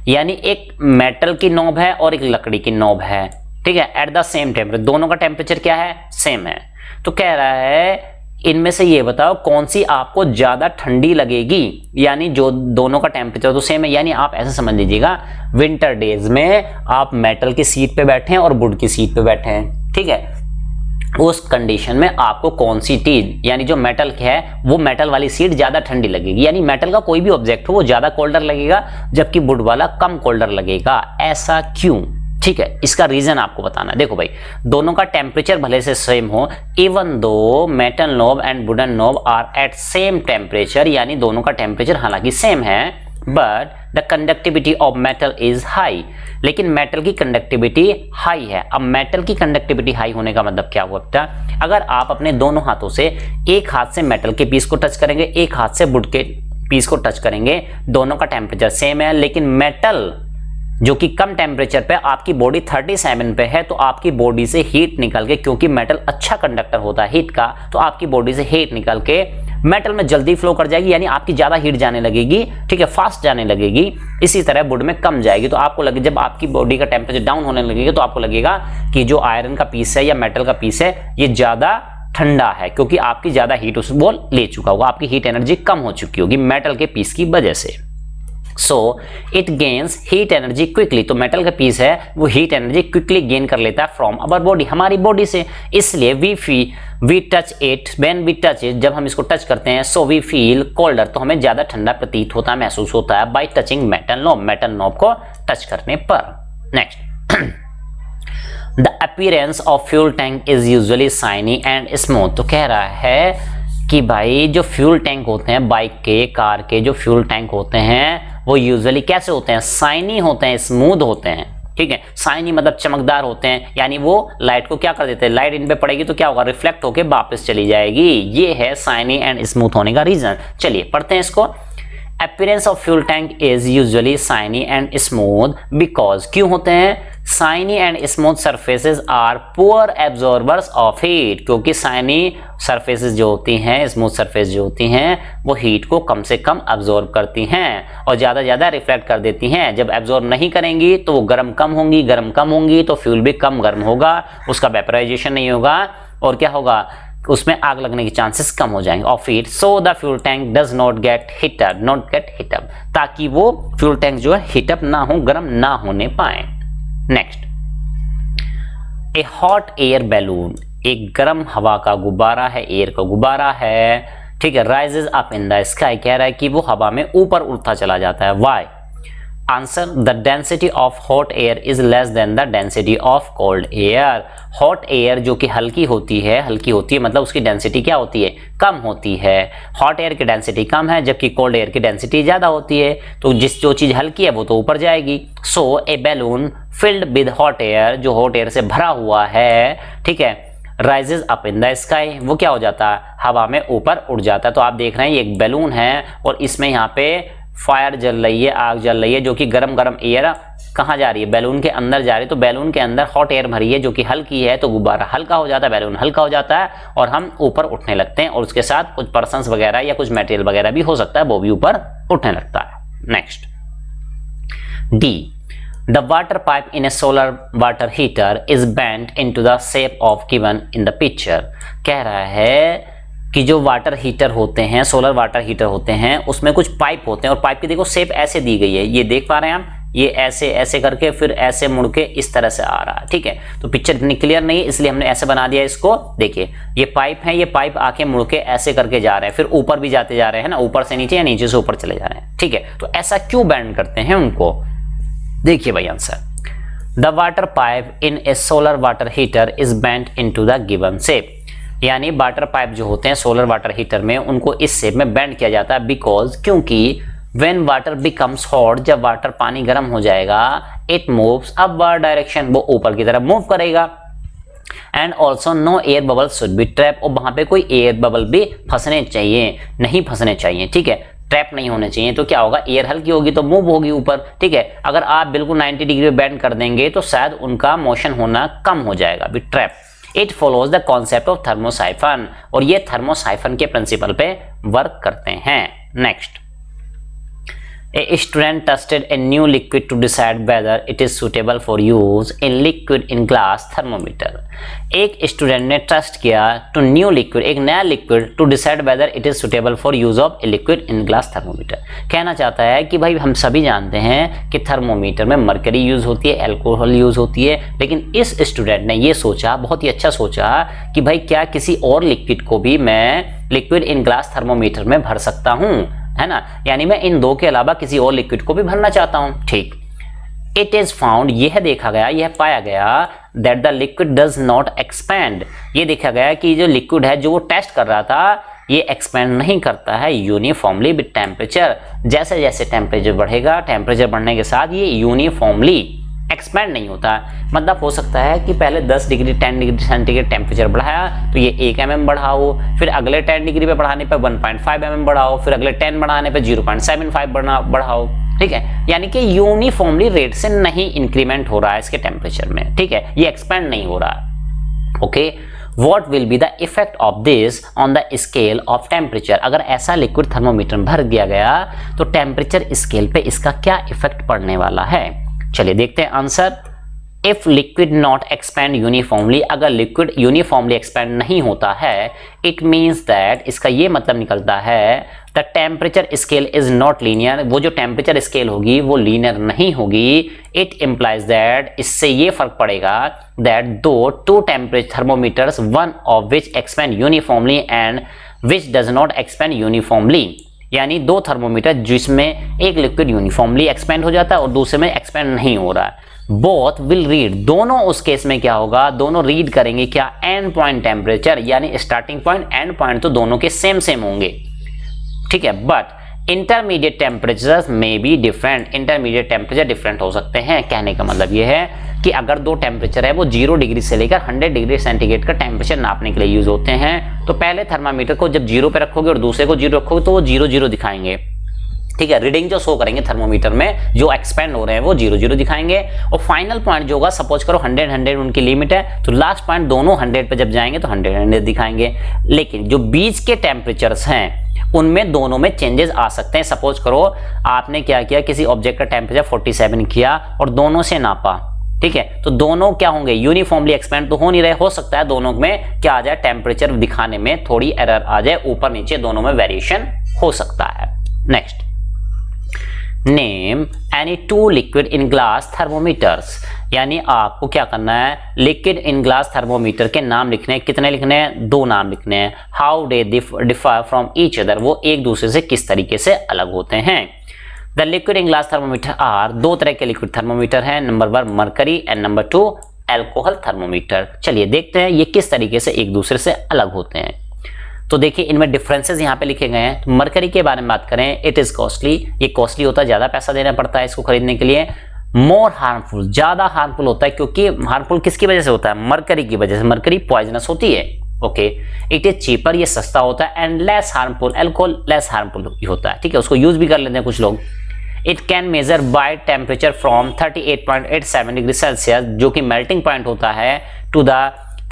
यानी एक मेटल की नॉब है और एक लकड़ी की नॉब है, ठीक है, एट द सेम टेम्परेचर, दोनों का टेम्परेचर क्या है, सेम है। तो कह रहा है इनमें से ये बताओ कौन सी आपको ज्यादा ठंडी लगेगी, यानी जो दोनों का टेम्परेचर तो सेम है, यानी आप ऐसे समझ लीजिएगा विंटर डेज में आप मेटल की सीट पे बैठे हैं और वुड की सीट पे बैठे हैं, ठीक है, उस कंडीशन में आपको कौन सी चीज, यानी जो मेटल है वो मेटल वाली सीट ज्यादा ठंडी लगेगी, यानी मेटल का कोई भी ऑब्जेक्ट हो वो ज्यादा कोल्डर लगेगा जबकि वुड वाला कम कोल्डर लगेगा। ऐसा क्यों, ठीक है, इसका रीजन आपको बताना है। देखो भाई, दोनों का टेम्परेचर भले से सेम हो, even though metal knob and wooden knob are at same temperature, यानी दोनों का टेम्परेचर हालांकि सेम है, but the conductivity of metal is high, लेकिन मेटल की कंडक्टिविटी हाई है। अब मेटल की कंडक्टिविटी हाई होने का मतलब क्या होता है, अगर आप अपने दोनों हाथों से, एक हाथ से मेटल के पीस को टच करेंगे, एक हाथ से वुड के पीस को टच करेंगे, दोनों का टेम्परेचर सेम है, लेकिन मेटल जो कि कम टेम्परेचर पे, आपकी बॉडी 37 पे है, तो आपकी बॉडी से हीट निकल के, क्योंकि मेटल अच्छा कंडक्टर होता है हीट का, तो आपकी बॉडी से हीट निकल के मेटल में जल्दी फ्लो कर जाएगी, यानी आपकी ज्यादा हीट जाने लगेगी, ठीक है, फास्ट जाने लगेगी। इसी तरह वुड में कम जाएगी, तो आपको लगे, जब आपकी बॉडी का टेम्परेचर डाउन होने लगेगा तो आपको लगेगा कि जो आयरन का पीस है या मेटल का पीस है ये ज्यादा ठंडा है, क्योंकि आपकी ज्यादा हीट उस वो ले चुका होगा, आपकी हीट एनर्जी कम हो चुकी होगी मेटल के पीस की वजह से। So it gains heat energy quickly, तो मेटल का पीस है वो हीट एनर्जी क्विकली गेन कर लेता है फ्रॉम अवर बॉडी, हमारी बॉडी से, इसलिए we touch it, when we touch it, जब हम इसको टच करते हैं, सो वी फील कोल्डर, तो हमें ज्यादा ठंडा प्रतीत होता है, महसूस होता है, bye touching metal knob, metal knob को टच करने पर। Next, the appearance of fuel tank is usually shiny and smooth, तो कह रहा है कि भाई जो फ्यूल टैंक होते हैं बाइक के, कार के, जो फ्यूल टैंक होते हैं वो यूजुअली कैसे होते हैं, शाइनी होते हैं, स्मूथ होते हैं, ठीक है, शाइनी मतलब चमकदार होते हैं, यानी वो लाइट को क्या कर देते हैं, लाइट इन पे पड़ेगी तो क्या होगा, रिफ्लेक्ट होके वापस चली जाएगी, ये है शाइनी एंड स्मूथ होने का रीजन। चलिए पढ़ते हैं इसको। Appearance of fuel tank is usually shiny and smooth because, क्यों होते हैं, shiny and smooth surfaces are poor absorbers of heat, क्योंकि शाइनी सरफेसेस जो होती हैं, स्मूथ सरफेस जो होती हैं, वो हीट को कम से कम एब्जॉर्ब करती हैं और ज्यादा रिफ्लेक्ट कर देती हैं। जब एब्जॉर्ब नहीं करेंगी तो वो गर्म कम होंगी तो फ्यूल भी कम गर्म होगा, उसका वेपराइजेशन नहीं होगा और क्या होगा, उसमें आग लगने के चांसेस कम हो जाएंगे of heat. So the fuel tank does not get heat up, ताकि वो फ्यूल टैंक जो है हीट अप ना हो, गर्म ना होने पाए। नेक्स्ट, ए हॉट एयर बैलून, एक गर्म हवा का गुब्बारा है, एयर का गुब्बारा है, ठीक है, rises up in the sky, कह रहा है कि वो हवा में ऊपर उड़ता चला जाता है। Why, answer, the density of hot air is less than the density of cold air, hot air जो कि हल्की होती है मतलब उसकी डेंसिटी क्या होती है, कम होती है, हॉट एयर की डेंसिटी कम है जबकि कोल्ड एयर की डेंसिटी ज्यादा होती है, तो जो चीज हल्की है वो तो ऊपर जाएगी। So a balloon filled with hot air, जो हॉट एयर से भरा हुआ है, ठीक है, rises up in the sky, वो क्या हो जाता है, हवा में ऊपर उड़ जाता है। तो आप देख रहे हैं ये एक बैलून है और इसमें यहाँ पे फायर जल रही है, आग जल रही है, जो कि गरम एयर कहाँ जा रही है, बैलून के अंदर जा रही है, तो बैलून के अंदर हॉट एयर भरी है जो कि हल्की है, तो गुब्बारा हल्का हो जाता है, बैलून हल्का हो जाता है और हम ऊपर उठने लगते हैं और उसके साथ कुछ पर्सन्स वगैरह या कुछ मटेरियल वगैरह भी हो सकता है, वो भी ऊपर उठने लगता है। Next, D, the water pipe in A solar water heater is bent into the shape of given in the picture, कह रहा है कि जो वाटर हीटर होते हैं, सोलर वाटर हीटर होते हैं, उसमें कुछ पाइप होते हैं और पाइप की देखो शेप ऐसे दी गई है, ये देख पा रहे हैं आप, ये ऐसे ऐसे करके फिर ऐसे मुड़ के इस तरह से आ रहा है। ठीक है, तो पिक्चर इतनी क्लियर नहीं है इसलिए हमने ऐसे बना दिया इसको। देखिए ये पाइप है, ये पाइप आके मुड़ के ऐसे करके जा रहे हैं, फिर ऊपर भी जाते जा रहे हैं ना, ऊपर से नीचे या नीचे से ऊपर चले जा रहे हैं। ठीक है, तो ऐसा क्यों बैंड करते हैं उनको, देखिए भाई answer. The water pipe in A solar water heater is bent into the given shape, यानी वाटर पाइप जो होते हैं सोलर वाटर हीटर में, उनको इस शेप में बेंड किया जाता है। बिकॉज, क्योंकि व्हेन वाटर बिकम्स हॉट, जब वाटर पानी गर्म हो जाएगा, इट मूव्स अपवर्ड डायरेक्शन, वो ऊपर की तरफ मूव करेगा। And also no air bubble should be trap, और वहां पे कोई एयर बबल भी फंसने चाहिए, नहीं फंसने चाहिए। ठीक है, ट्रैप नहीं होने चाहिए, तो क्या होगा, एयर हल्की होगी तो मूव होगी ऊपर। ठीक है, अगर आप बिल्कुल 90 डिग्री बेंड कर देंगे तो शायद उनका मोशन होना कम हो जाएगा, भी trap. It follows the concept of thermosiphon, और ये थर्मोसाइफन के प्रिंसिपल पे वर्क करते हैं। Next, a student tested a new liquid to decide whether it is suitable for use in liquid in glass thermometer। एक स्टूडेंट ने टेस्ट किया टू न्यू लिक्विड, एक नया liquid, to decide whether it is suitable for use of a liquid in glass thermometer. कहना चाहता है कि भाई हम सभी जानते हैं कि थर्मोमीटर में मरकरी यूज होती है, एल्कोहल यूज होती है, लेकिन इस स्टूडेंट ने ये सोचा, बहुत ही अच्छा सोचा, कि भाई क्या किसी और लिक्विड को भी मैं लिक्विड इन ग्लास थर्मोमीटर में भर सकता हूँ, है ना, यानी मैं इन दो के अलावा किसी और लिक्विड को भी भरना चाहता हूं। ठीक, इट इज फाउंड, यह देखा गया, यह पाया गया, that the liquid does not expand, ये देखा गया कि जो लिक्विड है जो वो टेस्ट कर रहा था, ये एक्सपैंड नहीं करता है यूनिफॉर्मली विद टेम्परेचर। जैसे जैसे टेम्परेचर बढ़ेगा, टेम्परेचर बढ़ने के साथ ये यूनिफॉर्मली एक्सपैंड नहीं होता। मतलब हो सकता है कि पहले 10 डिग्री 10 डिग्री सेंटीग्रेड टेम्परेचर बढ़ाया तो ये 1 mm बढ़ाओ, फिर अगले 10 डिग्री पे बढ़ाने पे 1.5 mm बढ़ाओ, फिर अगले 10 बढ़ाने पे 0.75 बढ़ाओ। ठीक है, यानी कि यूनिफॉर्मली रेट से नहीं इंक्रीमेंट हो रहा है इसके टेम्परेचर में। ठीक है, ये एक्सपैंड नहीं हो रहा। Okay, What will be the effect of this on the scale of temperature? अगर ऐसा लिक्विड थर्मोमीटर भर दिया गया तो टेम्परेचर स्केल पे इसका क्या इफेक्ट पड़ने वाला है। चलिए देखते हैं answer. If liquid not expand uniformly, अगर लिक्विड यूनिफॉर्मली एक्सपैंड नहीं होता है, इट मीन्स दैट, इसका ये मतलब निकलता है, the temperature scale is not linear, वो जो टेम्परेचर स्केल होगी वो लीनियर नहीं होगी। इट इम्प्लाइज दैट, इससे ये फर्क पड़ेगा, दैट दो two temperature thermometers, one of which expand uniformly and which does not expand uniformly, यानी दो थर्मोमीटर जिसमें एक लिक्विड यूनिफॉर्मली एक्सपेंड हो जाता है और दूसरे में एक्सपेंड नहीं हो रहा है, बोथ विल रीड, दोनों उस केस में क्या होगा, दोनों रीड करेंगे क्या, एंड पॉइंट टेम्परेचर, यानी स्टार्टिंग पॉइंट एंड पॉइंट तो दोनों के सेम होंगे। ठीक है, बट इंटरमीडिएट टेम्परेचर में be different, intermediate temperature different हो सकते हैं। कहने का मतलब यह है कि अगर दो टेम्परेचर है वो 0 डिग्री से लेकर 100 डिग्री सेंटीग्रेड का टेम्परेचर नापने के लिए यूज होते हैं, तो पहले थर्मामीटर को जब 0 पे रखोगे और दूसरे को 0 रखोगे तो वो 0 दिखाएंगे। ठीक है, रीडिंग जो शो करेंगे थर्मोमीटर में जो एक्सपेंड हो रहे हैं वो 0 दिखाएंगे, और फाइनल पॉइंट जो होगा, सपोज करो 100 उनकी लिमिट है, तो लास्ट पॉइंट दोनों 100 पे जब जाएंगे तो 100 दिखाएंगे। लेकिन जो बीच के टेम्परेचर्स हैं उनमें दोनों में चेंजेस आ सकते हैं। सपोज करो आपने क्या किया, किसी ऑब्जेक्ट का टेम्परेचर 47 किया और दोनों से नापा, ठीक है, तो दोनों क्या होंगे, यूनिफॉर्मली एक्सपेंड तो हो नहीं रहे, हो सकता है दोनों में क्या आ जाए, टेम्परेचर दिखाने में थोड़ी एरर आ जाए, ऊपर नीचे दोनों में वेरिएशन हो सकता है। Next, name any two liquid in glass thermometers, यानी आपको क्या करना है, लिक्विड इन ग्लास थर्मोमीटर के नाम लिखने हैं। कितने लिखने हैं, 2 नाम लिखने हैं। How they differ from each other, वो एक दूसरे से किस तरीके से अलग होते हैं। The liquid in glass thermometer are, 2 तरह के लिक्विड थर्मोमीटर हैं, number 1 mercury and number 2 alcohol thermometer. चलिए देखते हैं ये किस तरीके से एक दूसरे से अलग होते हैं। तो देखिए इनमें डिफरेंसेस यहाँ पे लिखे गए हैं। तो मरकरी के बारे में बात करें, इट इज कॉस्टली, ये कॉस्टली होता है, ज्यादा पैसा देना पड़ता है इसको खरीदने के लिए। मोर हार्मफुल, ज्यादा हार्मफुल होता है, क्योंकि हार्मफुल किसकी वजह से होता है, मरकरी की वजह से, मरकरी पॉइजनस होती है। ओके, इट इज चीपर, ये सस्ता होता है, and less harmful, alcohol less harmful होता है। ठीक है, उसको यूज भी कर लेते हैं कुछ लोग। It can measure by temperature from 38.87 degree Celsius, जो कि मेल्टिंग पॉइंट होता है, टू द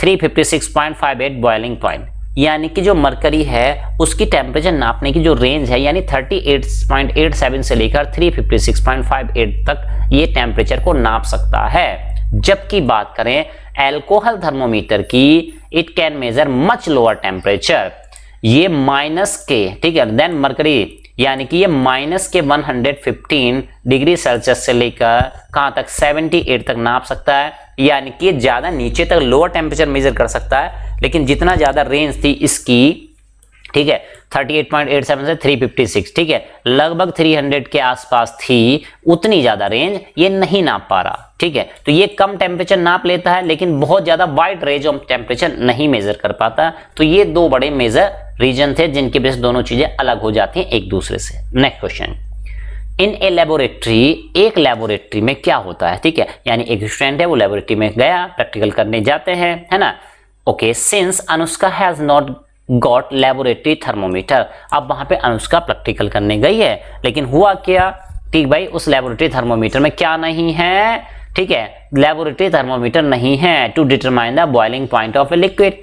356.58 बॉइलिंग पॉइंट, यानी कि जो मरकरी है उसकी टेम्परेचर नापने की जो रेंज है, यानी 38.87 से लेकर 356.58 तक ये टेम्परेचर को नाप सकता है। जबकि बात करें एल्कोहल थर्मोमीटर की, it can measure much lower temperature, ये माइनस के, ठीक है, देन मरकरी यानी कि ये माइनस के 115 डिग्री सेल्सियस से लेकर कहां तक 78 तक नाप सकता है, यानी कि ज्यादा नीचे तक लोअर टेम्परेचर मेजर कर सकता है। लेकिन जितना ज्यादा रेंज थी इसकी, ठीक है, 38.87 से 356, ठीक है, लगभग 300 के आसपास थी, उतनी ज्यादा रेंज ये नहीं नाप पा रहा, ठीक है। तो ये कम टेम्परेचर नाप लेता है लेकिन बहुत ज्यादा वाइड रेंज ऑफ टेम्परेचर नहीं मेजर कर पाता। तो ये दो बड़े मेजर रीजन थे जिनकी वजह से दोनों चीजें अलग हो जाती हैं एक दूसरे से। Next question, in a laboratory, एक लेबोरेटरी में क्या होता है, ठीक है, यानी एक स्टूडेंट है वो लेबोरेटरी में गया, प्रैक्टिकल करने जाते हैं, है ना। Okay, since Anushka has not got laboratory thermometer, अब वहां पे अनुष्का प्रैक्टिकल करने गई है, लेकिन हुआ क्या, ठीक भाई, उस लेबोरेटरी थर्मोमीटर में क्या नहीं है, ठीक है, लेबोरेटरी थर्मोमीटर नहीं है to determine the boiling point of a liquid,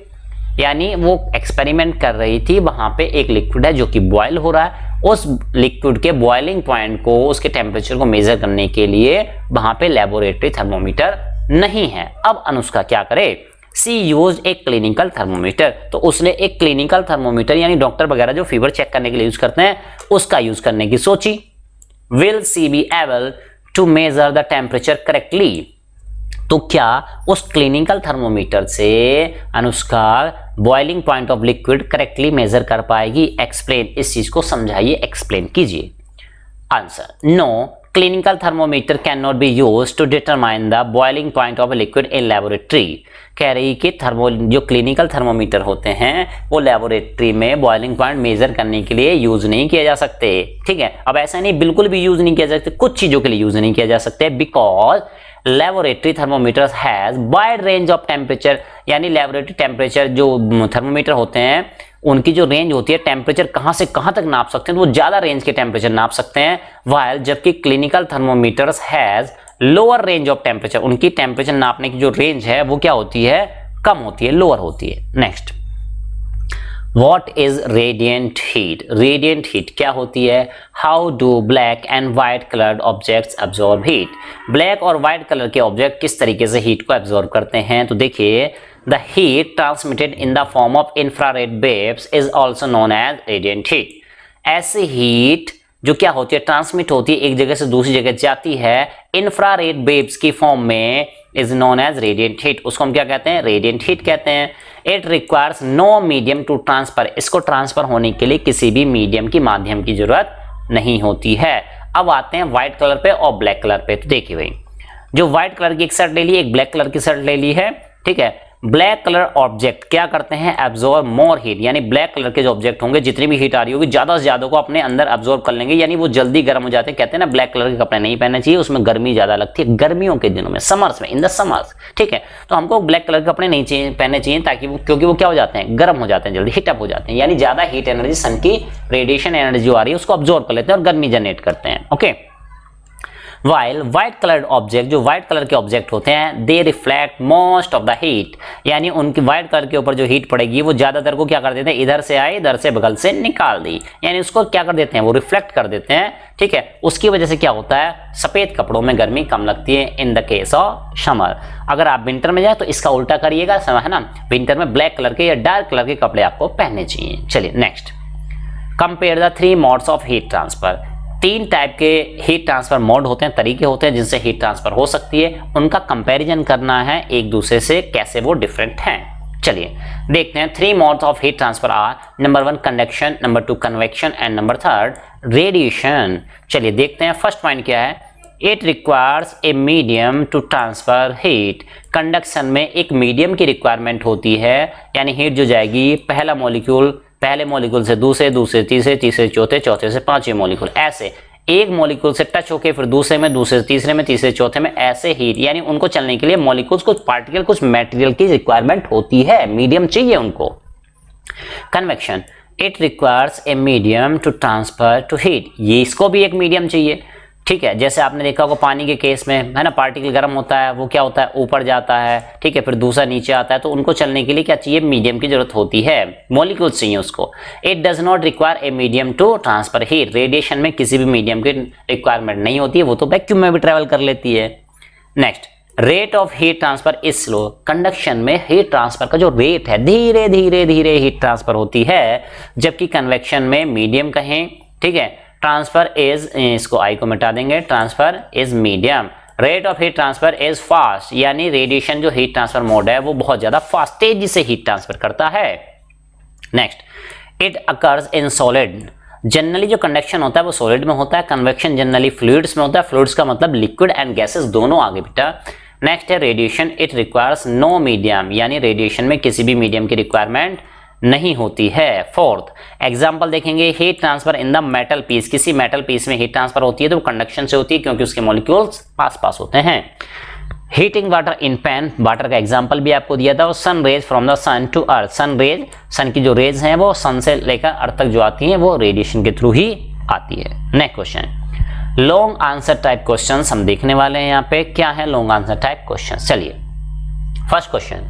यानी वो एक्सपेरिमेंट कर रही थी, वहां पे एक लिक्विड है जो कि बॉयल हो रहा है, उस लिक्विड के बॉइलिंग पॉइंट को, उसके टेम्परेचर को मेजर करने के लिए वहां पे लेबोरेटरी थर्मोमीटर नहीं है। अब अनुष्का क्या करे, सी यूज एक क्लिनिकल थर्मोमीटर, तो उसने एक क्लिनिकल थर्मोमीटर यानी डॉक्टर वगैरह जो फीवर चेक करने के लिए यूज करते हैं उसका यूज करने की सोची। Will she be able to measure the temperature correctly, तो क्या उस क्लिनिकल थर्मोमीटर से Anushka boiling point of liquid correctly measure कर पाएगी? एक्सप्लेन, इस चीज को समझाइए, एक्सप्लेन कीजिए। Answer, no, clinical thermometer can not be used to determine the boiling point of a liquid in laboratory. कह रही कि जो क्लिनिकल थर्मोमीटर होते हैं वो लेबोरेटरी में बॉइलिंग पॉइंट मेजर करने के लिए यूज नहीं किए जा सकते, ठीक है। अब ऐसा नहीं बिल्कुल भी यूज नहीं किया जा सकते, कुछ चीजों के लिए यूज नहीं किया जा सकते, because laboratory thermometers has wide range of temperature, यानी लेबोरेटरी टेम्परेचर जो थर्मोमीटर होते हैं उनकी जो रेंज होती है, टेम्परेचर कहां से कहां तक नाप सकते हैं, तो वो ज्यादा रेंज के टेम्परेचर नाप सकते हैं, वाइल जबकि clinical thermometers has lower range of temperature, उनकी टेम्परेचर नापने की जो रेंज है वो क्या होती है, कम होती है, लोअर होती है। Next, What is radiant heat? Radiant heat क्या होती है? How do black and white colored objects absorb heat? Black और white कलर के ऑब्जेक्ट किस तरीके से हीट को एब्जॉर्ब करते हैं? तो देखिए, the heat transmitted in the form of infrared waves is also known as radiant heat. ऐसी हीट जो क्या होती है, ट्रांसमिट होती है, एक जगह से दूसरी जगह जाती है इंफ्रारेड वेव्स की फॉर्म में, is known as radiant heat. उसको हम क्या कहते हैं, रेडिएंट हीट कहते हैं। It requires no medium to transfer, इसको ट्रांसफर होने के लिए किसी भी मीडियम की माध्यम की जरूरत नहीं होती है। अब आते हैं व्हाइट कलर पे और ब्लैक कलर पे। तो देखिए भाई, जो व्हाइट कलर की एक शर्ट ले ली, एक ब्लैक कलर की शर्ट ले ली है, ठीक है। ब्लैक कलर ऑब्जेक्ट क्या करते हैं, एब्जॉर्ब मोर हीट, यानी ब्लैक कलर के जो ऑब्जेक्ट होंगे जितनी भी हीट आ रही होगी ज्यादा से ज्यादा को अपने अंदर एब्जॉर्ब कर लेंगे, यानी वो जल्दी गर्म हो जाते हैं। कहते हैं ना ब्लैक कलर के कपड़े नहीं पहनने चाहिए, उसमें गर्मी ज्यादा लगती है गर्मियों के दिनों में, समर्स में, इन द समर्स, ठीक है। तो हमको ब्लैक कलर के कपड़े नहीं चाहिए, पहनने चाहिए, ताकि वो, क्योंकि वो क्या हो जाते हैं, गर्म हो जाते हैं, जल्दी हीटअप हो जाते हैं, यानी ज्यादा हीट एनर्जी, सन की रेडिएशन एनर्जी जो आ रही है उसको अब्जॉर्ब कर लेते हैं और गर्मी जनरेट करते हैं, okay. While white coloured object, जो व्हाइट कलर के ऑब्जेक्ट होते हैं, दे reflect most of the heat, यानी उनकी व्हाइट कलर के ऊपर जो हीट पड़ेगी वो ज्यादातर को क्या कर देते हैं, इधर से आए इधर से बगल से निकाल दी, यानी उसको क्या कर देते हैं, वो रिफ्लेक्ट कर देते हैं, ठीक है। उसकी वजह से क्या होता है, सफेद कपड़ों में गर्मी कम लगती है in the case of summer. अगर आप विंटर में जाए तो इसका उल्टा करिएगा, है ना, विंटर में ब्लैक कलर के या डार्क कलर के कपड़े आपको पहनने चाहिए। चलिए next, compare the 3 modes of heat transfer. 3 type के हीट ट्रांसफर मोड होते हैं, तरीके होते हैं जिनसे हीट ट्रांसफर हो सकती है, उनका कंपैरिजन करना है एक दूसरे से, कैसे वो डिफरेंट हैं। चलिए देखते हैं। 3 modes of heat transfer are, number 1 conduction, number 2 convection and number 3 radiation. चलिए देखते हैं। फर्स्ट पॉइंट क्या है, it requires a medium to transfer heat. Conduction में एक मीडियम की रिक्वायरमेंट होती है, यानी हीट जो जाएगी पहला मॉलिक्यूल, पहले मॉलिक्यूल से दूसरे, दूसरे तीसरे, तीसरे चौथे, चौथे से पांचवें मॉलिक्यूल, ऐसे एक मॉलिक्यूल से टच होके फिर दूसरे में, दूसरे से तीसरे में, तीसरे चौथे में, ऐसे हीट, यानी उनको चलने के लिए मॉलिक्यूल्स, कुछ पार्टिकल, कुछ मटेरियल की रिक्वायरमेंट होती है, मीडियम चाहिए उनको। Convection, it requires a medium to transfer to heat, ये इसको भी एक मीडियम चाहिए, ठीक है। जैसे आपने देखा होगा पानी के केस में, है ना, पार्टिकल गर्म होता है, वो क्या होता है, ऊपर जाता है, ठीक है, फिर दूसरा नीचे आता है, तो उनको चलने के लिए क्या चाहिए, मीडियम की जरूरत होती है, मॉलिक्यूल्स चाहिए उसको। It does not require a medium to transfer heat, radiation में किसी भी मीडियम की रिक्वायरमेंट नहीं होती है, वो तो वैक्यूम में भी ट्रेवल कर लेती है। Next, rate of heat transfer is slow. Conduction में हीट ट्रांसफर का जो रेट है धीरे धीरे धीरे हीट ट्रांसफर होती है, जबकि कन्वेक्शन में मीडियम कहें, ठीक है, ट्रांसफर इज, इसको आई को मिटा देंगे, transfer is medium. Rate of heat transfer is fast, यानी रेडिएशन जो हीट ट्रांसफर मोड है वो बहुत ज्यादा फास्ट, तेजी से हीट ट्रांसफर करता है। Next, it occurs in solid. Generally जो कंडक्शन होता है वो सॉलिड में होता है, कन्वेक्शन जनरली फ्लूइड्स में होता है। फ्लूइड्स का मतलब लिक्विड एंड गैसेस दोनों आगे बेटा। नेक्स्ट है radiation, it requires no medium, यानी रेडिएशन में किसी भी मीडियम की रिक्वायरमेंट नहीं होती है। फोर्थ एग्जांपल देखेंगे, heat transfer in the metal piece. किसी मेटल पीस में हीट ट्रांसफर होती है तो कंडक्शन से होती है क्योंकि उसके मॉलिक्यूल्स पास पास होते हैं। Heating water in pan, water का एग्जांपल भी आपको दिया था। Sun rays from the sun to earth, sun rays, sun की जो रेज हैं वो सन से लेकर अर्थ तक जो आती हैं वो रेडिएशन के थ्रू ही आती है। Next question, long answer type questions हम देखने वाले हैं। यहाँ पे क्या है लॉन्ग आंसर टाइप क्वेश्चन। चलिए फर्स्ट क्वेश्चन,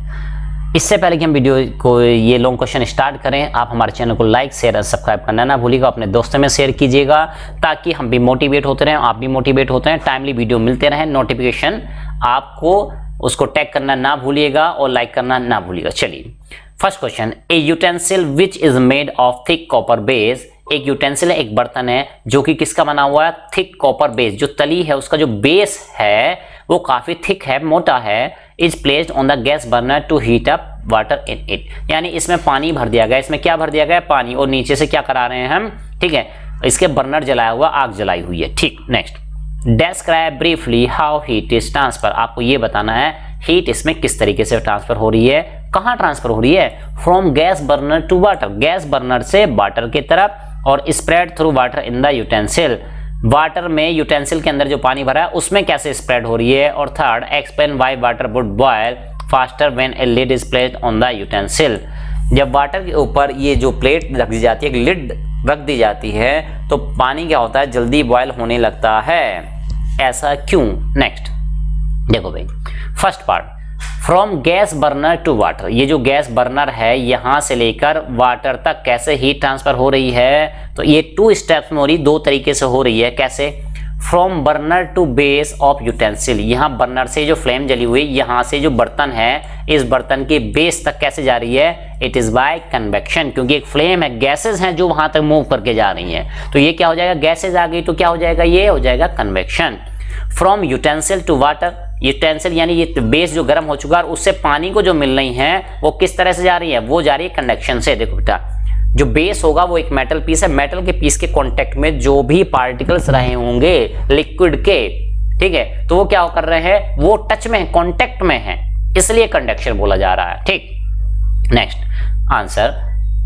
इससे पहले कि हम वीडियो को ये लॉन्ग क्वेश्चन स्टार्ट करें, आप हमारे चैनल को लाइक शेयर और सब्सक्राइब करना ना भूलिएगा, अपने दोस्तों में शेयर कीजिएगा ताकि हम भी मोटिवेट होते रहें, आप भी मोटिवेट होते हैं, टाइमली वीडियो मिलते रहें, नोटिफिकेशन आपको उसको टैग करना ना भूलिएगा और लाइक करना ना भूलिएगा। चलिए first question, A utensil which is made of thick copper base. एक यूटेंसिल है, एक बर्तन है जो कि किसका बना हुआ है, थिक कॉपर बेस। जो तली है उसका जो बेस है वो काफी थिक है, मोटा है। Is placed on the gas burner to heat up water in it, यानी इसमें पानी भर दिया गया, इसमें क्या भर दिया गया, पानी, और नीचे से क्या करा रहे हैं हम, ठीक है, इसके बर्नर जलाया हुआ, आग जलाई हुई है। ठीक, next, describe briefly how heat is transfer. आपको ये बताना है हीट इसमें किस तरीके से ट्रांसफर हो रही है, कहां ट्रांसफर हो रही है, from gas burner to water, gas burner से वाटर की तरफ, और spread through water in the utensil, water में यूटेंसिल के अंदर जो पानी भरा है उसमें कैसे स्प्रेड हो रही है। और third, explain why water would boil faster when a lid is placed on the utensil. जब वाटर के ऊपर ये जो प्लेट रख दी जाती है, लिड रख दी जाती है, तो पानी क्या होता है, जल्दी बॉयल होने लगता है, ऐसा क्यों। नेक्स्ट देखो भाई, first part, from gas burner to water, ये जो गैस बर्नर है यहां से लेकर वाटर तक कैसे हीट ट्रांसफर हो रही है, तो ये 2 स्टेप्स में हो रही, 2 तरीके से हो रही है। कैसे, from burner to base of utensil, यहाँ बर्नर से जो फ्लेम जली हुई, यहाँ से जो बर्तन है इस बर्तन के बेस तक कैसे जा रही है, इट इज बाय कन्वेक्शन, क्योंकि एक फ्लेम है, गैसेज हैं जो वहां तक मूव करके जा रही हैं, तो ये क्या हो जाएगा, गैसेज आ गई तो क्या हो जाएगा, ये हो जाएगा convection. From utensil to water, utensil यानी ये बेस जो गर्म हो चुका है उससे पानी को जो मिल रही है वो किस तरह से जा रही है, वो जा रही है कंडक्शन से। देखो बेटा, जो बेस होगा वो एक मेटल पीस है, मेटल के पीस के कांटेक्ट में जो भी पार्टिकल्स रहे होंगे लिक्विड के, ठीक है, तो वो क्या कर रहे हैं, वो टच में, कांटेक्ट में है, इसलिए कंडक्शन बोला जा रहा है। ठीक, next answer,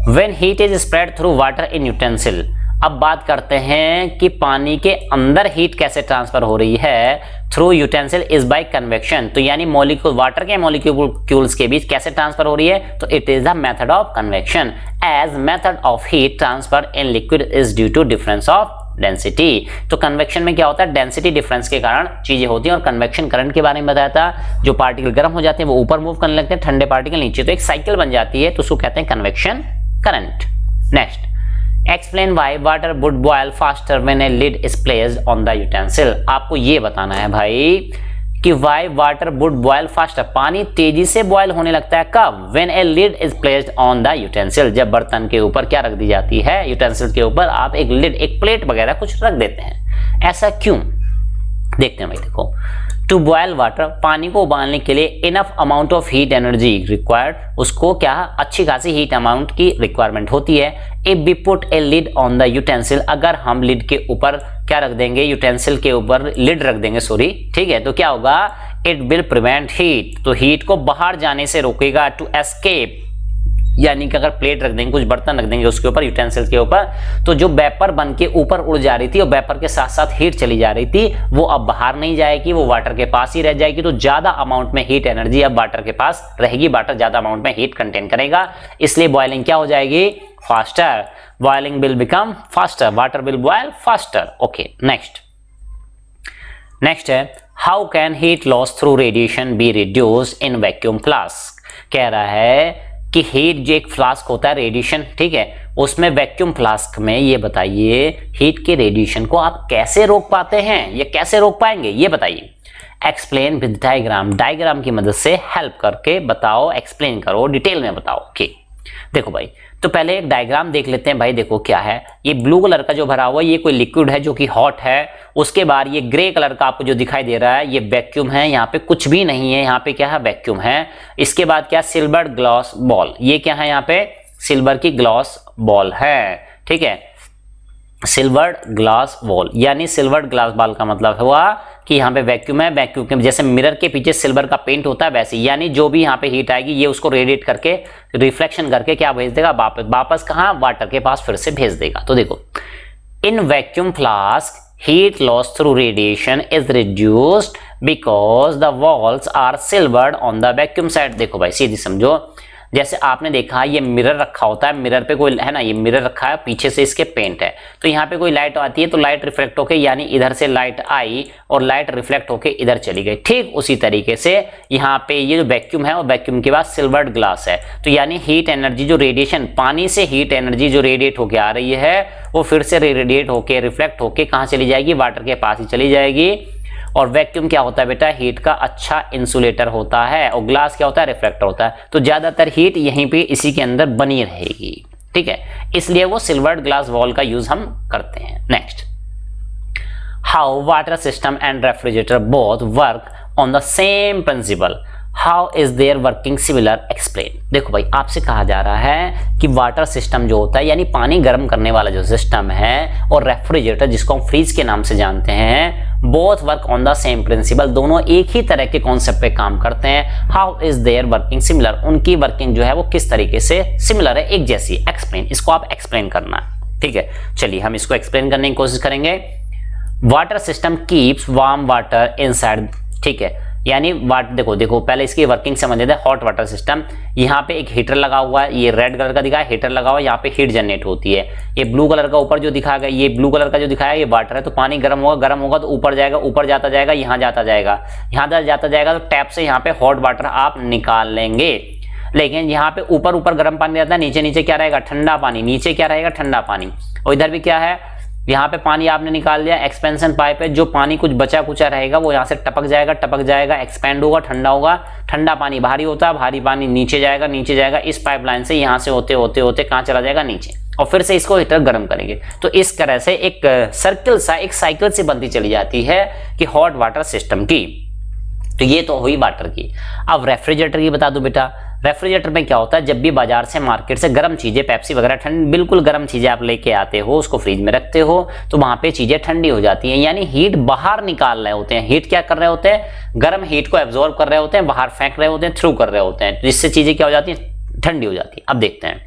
when heat is spread through water in utensil. अब बात करते हैं कि पानी के अंदर हीट कैसे ट्रांसफर हो रही है, through utensil is by convection, तो यानी मॉलिक्यूल, वाटर के मॉलिक्यूल्स के बीच कैसे ट्रांसफर हो रही है, तो it is the method of convection, as method of heat transfer in liquid is due to difference of density. तो कन्वेक्शन में क्या होता है, डेंसिटी डिफरेंस के कारण चीजें होती हैं। और कन्वेक्शन करंट के बारे में बताया था, जो पार्टिकल गर्म हो जाते हैं वो ऊपर मूव करने लगते हैं, ठंडे पार्टिकल नीचे, तो एक साइकिल बन जाती है, तो उसको कहते हैं convection current. Next, explain why water would boil faster when a lid is placed on the utensil. आपको ये बताना है भाई कि why water would boil faster, पानी तेजी से बॉयल होने लगता है कब, when a lid is placed on the utensil, जब बर्तन के ऊपर क्या रख दी जाती है, यूटेंसिल के ऊपर आप एक लिड, एक प्लेट वगैरह कुछ रख देते हैं। ऐसा क्यों, देखते हैं भाई। देखो, टू बॉयल वाटर, पानी को उबालने के लिए enough amount of heat energy required, उसको क्या अच्छी खासी हीट अमाउंट की रिक्वायरमेंट होती है। If we put a lid on the utensil, अगर हम लिड के ऊपर क्या रख देंगे, यूटेंसिल के ऊपर लिड रख देंगे, सॉरी, ठीक है, तो क्या होगा, इट विल प्रिवेंट हीट, तो हीट को बाहर जाने से रोकेगा, टू एस्केप, यानी कि अगर प्लेट रख देंगे, कुछ बर्तन रख देंगे उसके ऊपर, यूटेंसिल के ऊपर, तो जो वेपर बन के ऊपर उड़ जा रही थी और वेपर के साथ साथ हीट चली जा रही थी, वो अब बाहर नहीं जाएगी, वो वाटर के पास ही रह जाएगी, तो ज्यादा अमाउंट में हीट एनर्जी अब वाटर के पास रहेगी, वाटर ज्यादा अमाउंट में हीट कंटेन करेगा, इसलिए बॉइलिंग क्या हो जाएगी, faster, boiling will become faster, water will boil faster. Okay, next है, how can heat loss through radiation be reduced in vacuum flask. कह रहा है कि हीट जो एक फ्लास्क होता है, रेडिएशन, ठीक है, उसमें वैक्यूम फ्लास्क में ये बताइए हीट के रेडिएशन को आप कैसे रोक पाते हैं, ये कैसे रोक पाएंगे, ये बताइए। एक्सप्लेन विद डायग्राम, डायग्राम की मदद से हेल्प करके बताओ, एक्सप्लेन करो, डिटेल में बताओ। ओके देखो भाई, तो पहले एक डायग्राम देख लेते हैं भाई। देखो क्या है, ये ब्लू कलर का जो भरा हुआ है ये कोई लिक्विड है जो कि हॉट है। उसके बाद ये ग्रे कलर का आपको जो दिखाई दे रहा है ये वैक्यूम है, यहाँ पे कुछ भी नहीं है, यहाँ पे क्या है वैक्यूम है। इसके बाद क्या, सिल्वर ग्लास बॉल, ये क्या है यहाँ पे सिल्वर की ग्लास बॉल है, ठीक है, सिल्वर ग्लास बॉल। यानी सिल्वर ग्लास बॉल का मतलब हुआ कि यहाँ पे वैक्यूम है, वैक्यूम के जैसे मिरर के पीछे सिल्वर का पेंट होता है वैसे, यानी जो भी यहाँ पे हीट आएगी ये उसको रेडिएट करके, रिफ्लेक्शन करके क्या भेज देगा, वापस कहाँ, वाटर के पास फिर से भेज देगा। तो देखो, इन vacuum flask heat loss through radiation is reduced because the walls are silvered on the vacuum side। देखो भाई सीधी समझो, जैसे आपने देखा ये मिरर रखा होता है, मिरर पे कोई है ना, ये मिरर रखा है, पीछे से इसके पेंट है, तो यहाँ पे कोई लाइट आती है तो लाइट रिफ्लेक्ट होके, यानी इधर से लाइट आई और लाइट रिफ्लेक्ट होके इधर चली गई। ठीक उसी तरीके से यहाँ पे ये जो वैक्यूम है और वैक्यूम के बाद सिल्वर्ड ग्लास है, तो यानी हीट एनर्जी जो रेडिएशन, पानी से हीट एनर्जी जो रेडिएट होके आ रही है वो फिर से रेडिएट होके, रिफ्लेक्ट होके कहाँ चली जाएगी, वाटर के पास ही चली जाएगी। और वैक्यूम क्या होता है बेटा, हीट का अच्छा इंसुलेटर होता है, और ग्लास क्या होता है, रिफ्लेक्टर होता है, तो ज्यादातर हीट यहीं पे इसी के अंदर बनी रहेगी। ठीक है, इसलिए वो सिल्वर्ड ग्लास वॉल का यूज हम करते हैं। Next, how water system and refrigerator both work on the same principle, how is their working similar, explain. देखो भाई, आपसे कहा जा रहा है कि वाटर सिस्टम जो होता है यानी पानी गर्म करने वाला जो सिस्टम है, और रेफ्रिजरेटर जिसको हम फ्रीज के नाम से जानते हैं, both work on the same principle, दोनों एक ही तरह के कॉन्सेप्ट पे काम करते हैं। How is their working similar, उनकी वर्किंग जो है वो किस तरीके से सिमिलर है, एक जैसी, एक्सप्लेन, इसको आप एक्सप्लेन करना है। ठीक है, चलिए हम इसको एक्सप्लेन करने की कोशिश करेंगे। Water system keeps warm water inside, ठीक है, यानी देखो पहले इसकी वर्किंग समझ लेते हैं। हॉट वाटर सिस्टम, यहाँ पे एक हीटर लगा हुआ है, ये रेड कलर का दिखा है, हीटर लगा हुआ है, यहाँ पे हीट जनरेट होती है। ये ब्लू कलर का ऊपर जो दिखा गया, ये ब्लू कलर का जो दिखाया ये वाटर है, तो पानी गर्म होगा तो ऊपर जाएगा, ऊपर जाता जाएगा, यहाँ जाता जाएगा, यहाँ जाता जाएगा, तो टैप से यहाँ पे हॉट वाटर आप निकाल लेंगे। लेकिन यहाँ पे ऊपर गर्म पानी रहता है, नीचे क्या रहेगा, ठंडा पानी, नीचे क्या रहेगा, ठंडा पानी। और इधर भी क्या है, यहाँ पे पानी आपने निकाल लिया, एक्सपेंशन पाइप है, जो पानी कुछ बचा कुचा रहेगा वो यहाँ से टपक जाएगा, एक्सपेंड होगा, ठंडा होगा, ठंडा पानी भारी होता है, भारी पानी नीचे जाएगा, इस पाइपलाइन से यहाँ से होते कहाँ चला जाएगा, नीचे, और फिर से इसको हीटर गर्म करेंगे। तो इस तरह से एक सर्कल सा, एक साइकिल से बनती चली जाती है कि हॉट वाटर सिस्टम की। तो ये तो हुई वाटर की। अब रेफ्रिजरेटर की बता दूं बेटा, रेफ्रिजरेटर में क्या होता है, जब भी बाजार से, मार्केट से गर्म चीजें, पेप्सी वगैरह ठंड, बिल्कुल गर्म चीजें आप लेके आते हो, उसको फ्रिज में रखते हो, तो वहां पे चीजें ठंडी हो जाती हैं, यानी हीट बाहर निकाल रहे होते हैं। हीट क्या कर रहे होते हैं, गर्म हीट को एब्जॉर्ब कर रहे होते हैं, बाहर फेंक रहे होते हैं, थ्रू कर रहे होते हैं, जिससे चीजें क्या हो जाती है, ठंडी हो जाती है। अब देखते हैं,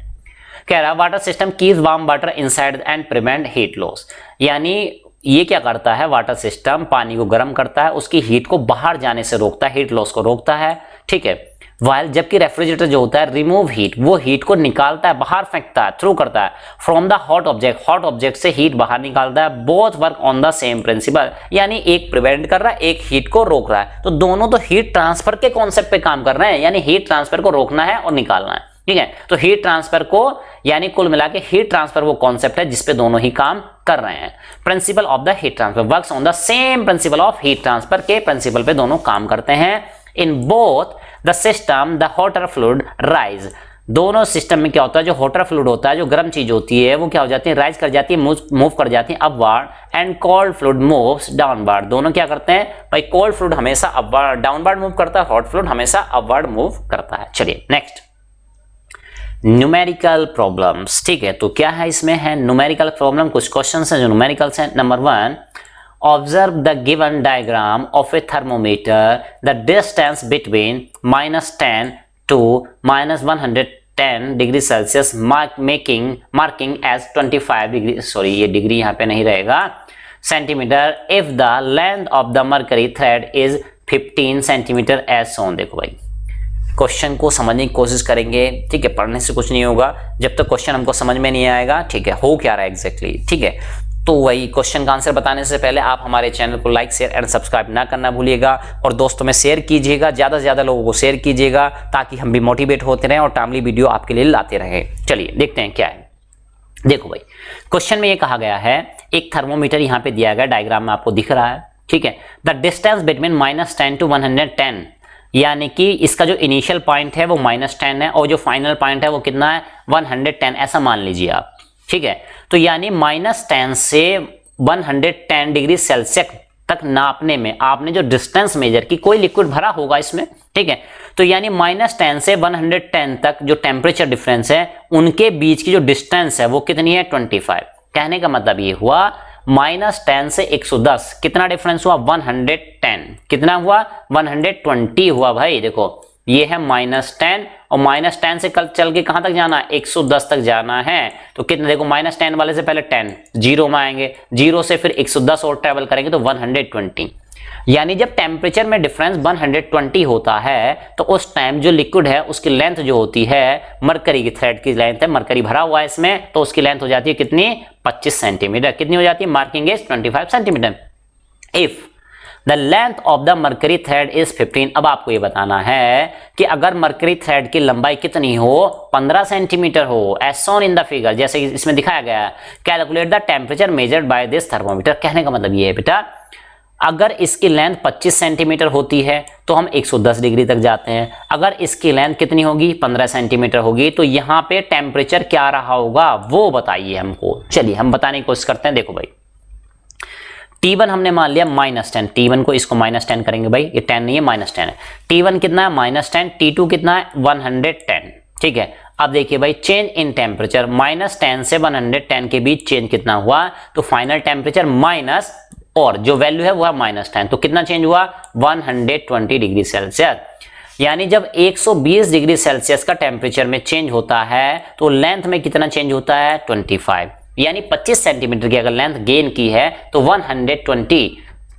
कह रहा water system keeps warm water inside and prevent heat loss, यानी ये क्या करता है, वाटर सिस्टम पानी को गर्म करता है, उसकी हीट को बाहर जाने से रोकता है, हीट लॉस को रोकता है। ठीक है, वाइल जबकि रेफ्रिजरेटर जो होता है रिमूव हीट, वो हीट को निकालता है, बाहर फेंकता है, थ्रू करता है फ्रॉम द हॉट ऑब्जेक्ट से हीट बाहर निकालता है। Both work on the same principle, यानी एक प्रिवेंट कर रहा है, एक हीट को रोक रहा है, तो दोनों तो हीट ट्रांसफर के कॉन्सेप्ट पे काम कर रहे हैं, यानी हीट ट्रांसफर को रोकना है और निकालना है। ठीक है, तो हीट ट्रांसफर को, यानी कुल मिला के हीट ट्रांसफर वो कॉन्सेप्ट है जिसपे दोनों ही काम कर रहे हैं। Principle of the heat transfer works on the same principle of heat transfer के प्रिंसिपल पे दोनों काम करते हैं। In both the system the hotter fluid rise, दोनों सिस्टम में क्या होता है, जो हॉटर फ्लूइड होता है, जो गर्म चीज होती है, वो क्या हो जाती है, राइज कर जाती है, मूव कर जाती है upward, and cold fluid moves downward. दोनों क्या करते हैं भाई, कोल्ड फ्लूइड हमेशा अपवर्ड डाउनवर्ड मूव करता है, हॉट फ्लूइड हमेशा अपवर्ड मूव करता है। चलिए नेक्स्ट, न्यूमेरिकल प्रॉब्लम्स। ठीक है, तो क्या है इसमें है न्यूमेरिकल प्रॉब्लम, कुछ क्वेश्चंस हैं जो न्यूमेरिकल्स हैं। Number 1, observe the given diagram of a thermometer, the distance between -10 to -110 degree Celsius marking as 25 degree, sorry ये डिग्री यहाँ पे नहीं रहेगा, centimetre, if the length of the mercury thread is 15 centimetre as shown. देखो भाई, क्वेश्चन को समझने की कोशिश करेंगे। ठीक है, पढ़ने से कुछ नहीं होगा जब तक क्वेश्चन हमको समझ में नहीं आएगा। ठीक है, हो क्या रहा है एग्जैक्टली। ठीक है, तो वही क्वेश्चन का आंसर बताने से पहले आप हमारे चैनल को लाइक, शेयर एंड सब्सक्राइब ना करना भूलिएगा, और दोस्तों में शेयर कीजिएगा, ज्यादा से ज्यादा लोगों को शेयर कीजिएगा, ताकि हम भी मोटिवेट होते रहें और टाइमली वीडियो आपके लिए लाते रहें। चलिए देखते हैं क्या है। देखो भाई, क्वेश्चन में ये कहा गया है, एक थर्मोमीटर यहाँ पे दिया गया, डायग्राम में आपको दिख रहा है। ठीक है। द डिस्टेंस बिटवीन -10 to 110, यानी कि इसका जो इनिशियल पॉइंट है वो -10 है और जो फाइनल पॉइंट है वो कितना है 110, ऐसा मान लीजिए आप, ठीक है। तो यानी -10 से 110 डिग्री सेल्सियस तक नापने में आपने जो डिस्टेंस मेजर की, कोई लिक्विड भरा होगा इसमें, ठीक है। तो यानी -10 से 110 तक जो टेम्परेचर डिफरेंस है उनके बीच की जो डिस्टेंस है वो कितनी है 25। कहने का मतलब ये हुआ -10 से 110 कितना डिफरेंस हुआ 110, कितना हुआ 120 हुआ भाई। देखो ये है -10 और -10 से कल चल के कहां तक जाना है 110 तक जाना है। तो कितना देखो -10 वाले से पहले 10 जीरो में आएंगे, जीरो से फिर 110 और ट्रेवल करेंगे तो 120। यानी जब टेम्परेचर में डिफरेंस 120 होता है तो उस टाइम जो लिक्विड है उसकी लेंथ जो होती है मरकरी की थ्रेड की लेंथ है, मरकरी भरा हुआ है इसमें, तो उसकी लेंथ हो जाती है कितनी 25 सेंटीमीटर। कितनी हो जाती है, marking is 25 centimetre. If the length of the mercury thread is 15, अब आपको ये बताना है कि अगर मरकरी थ्रेड की लंबाई कितनी हो 15 सेंटीमीटर हो, as shown in the figure, जैसे इसमें दिखाया गया है, calculate the temperature measured by this thermometer. कहने का मतलब ये है बेटा, अगर इसकी लेंथ 25 सेंटीमीटर होती है तो हम 110 डिग्री तक जाते हैं, अगर इसकी लेंथ कितनी होगी 15 सेंटीमीटर होगी तो यहाँ पे टेम्परेचर क्या रहा होगा वो बताइए हमको। चलिए हम बताने की कोशिश करते हैं। देखो भाई T1 हमने मान लिया -10, T1 को इसको -10 करेंगे भाई, ये 10 नहीं है -10 है। T1 कितना है -10, T2 कितना है 110, ठीक है। अब देखिए भाई चेंज इन टेम्परेचर -10 से 110 के बीच चेंज कितना हुआ, तो फाइनल टेम्परेचर माइनस और जो वैल्यू है वो है -10, तो कितना चेंज हुआ 120 डिग्री सेल्सियस। यानी जब 120 डिग्री सेल्सियस का टेम्परेचर में चेंज होता है तो लेंथ में कितना चेंज होता है 25, यानी 25 सेंटीमीटर की अगर लेंथ गेन की है तो 120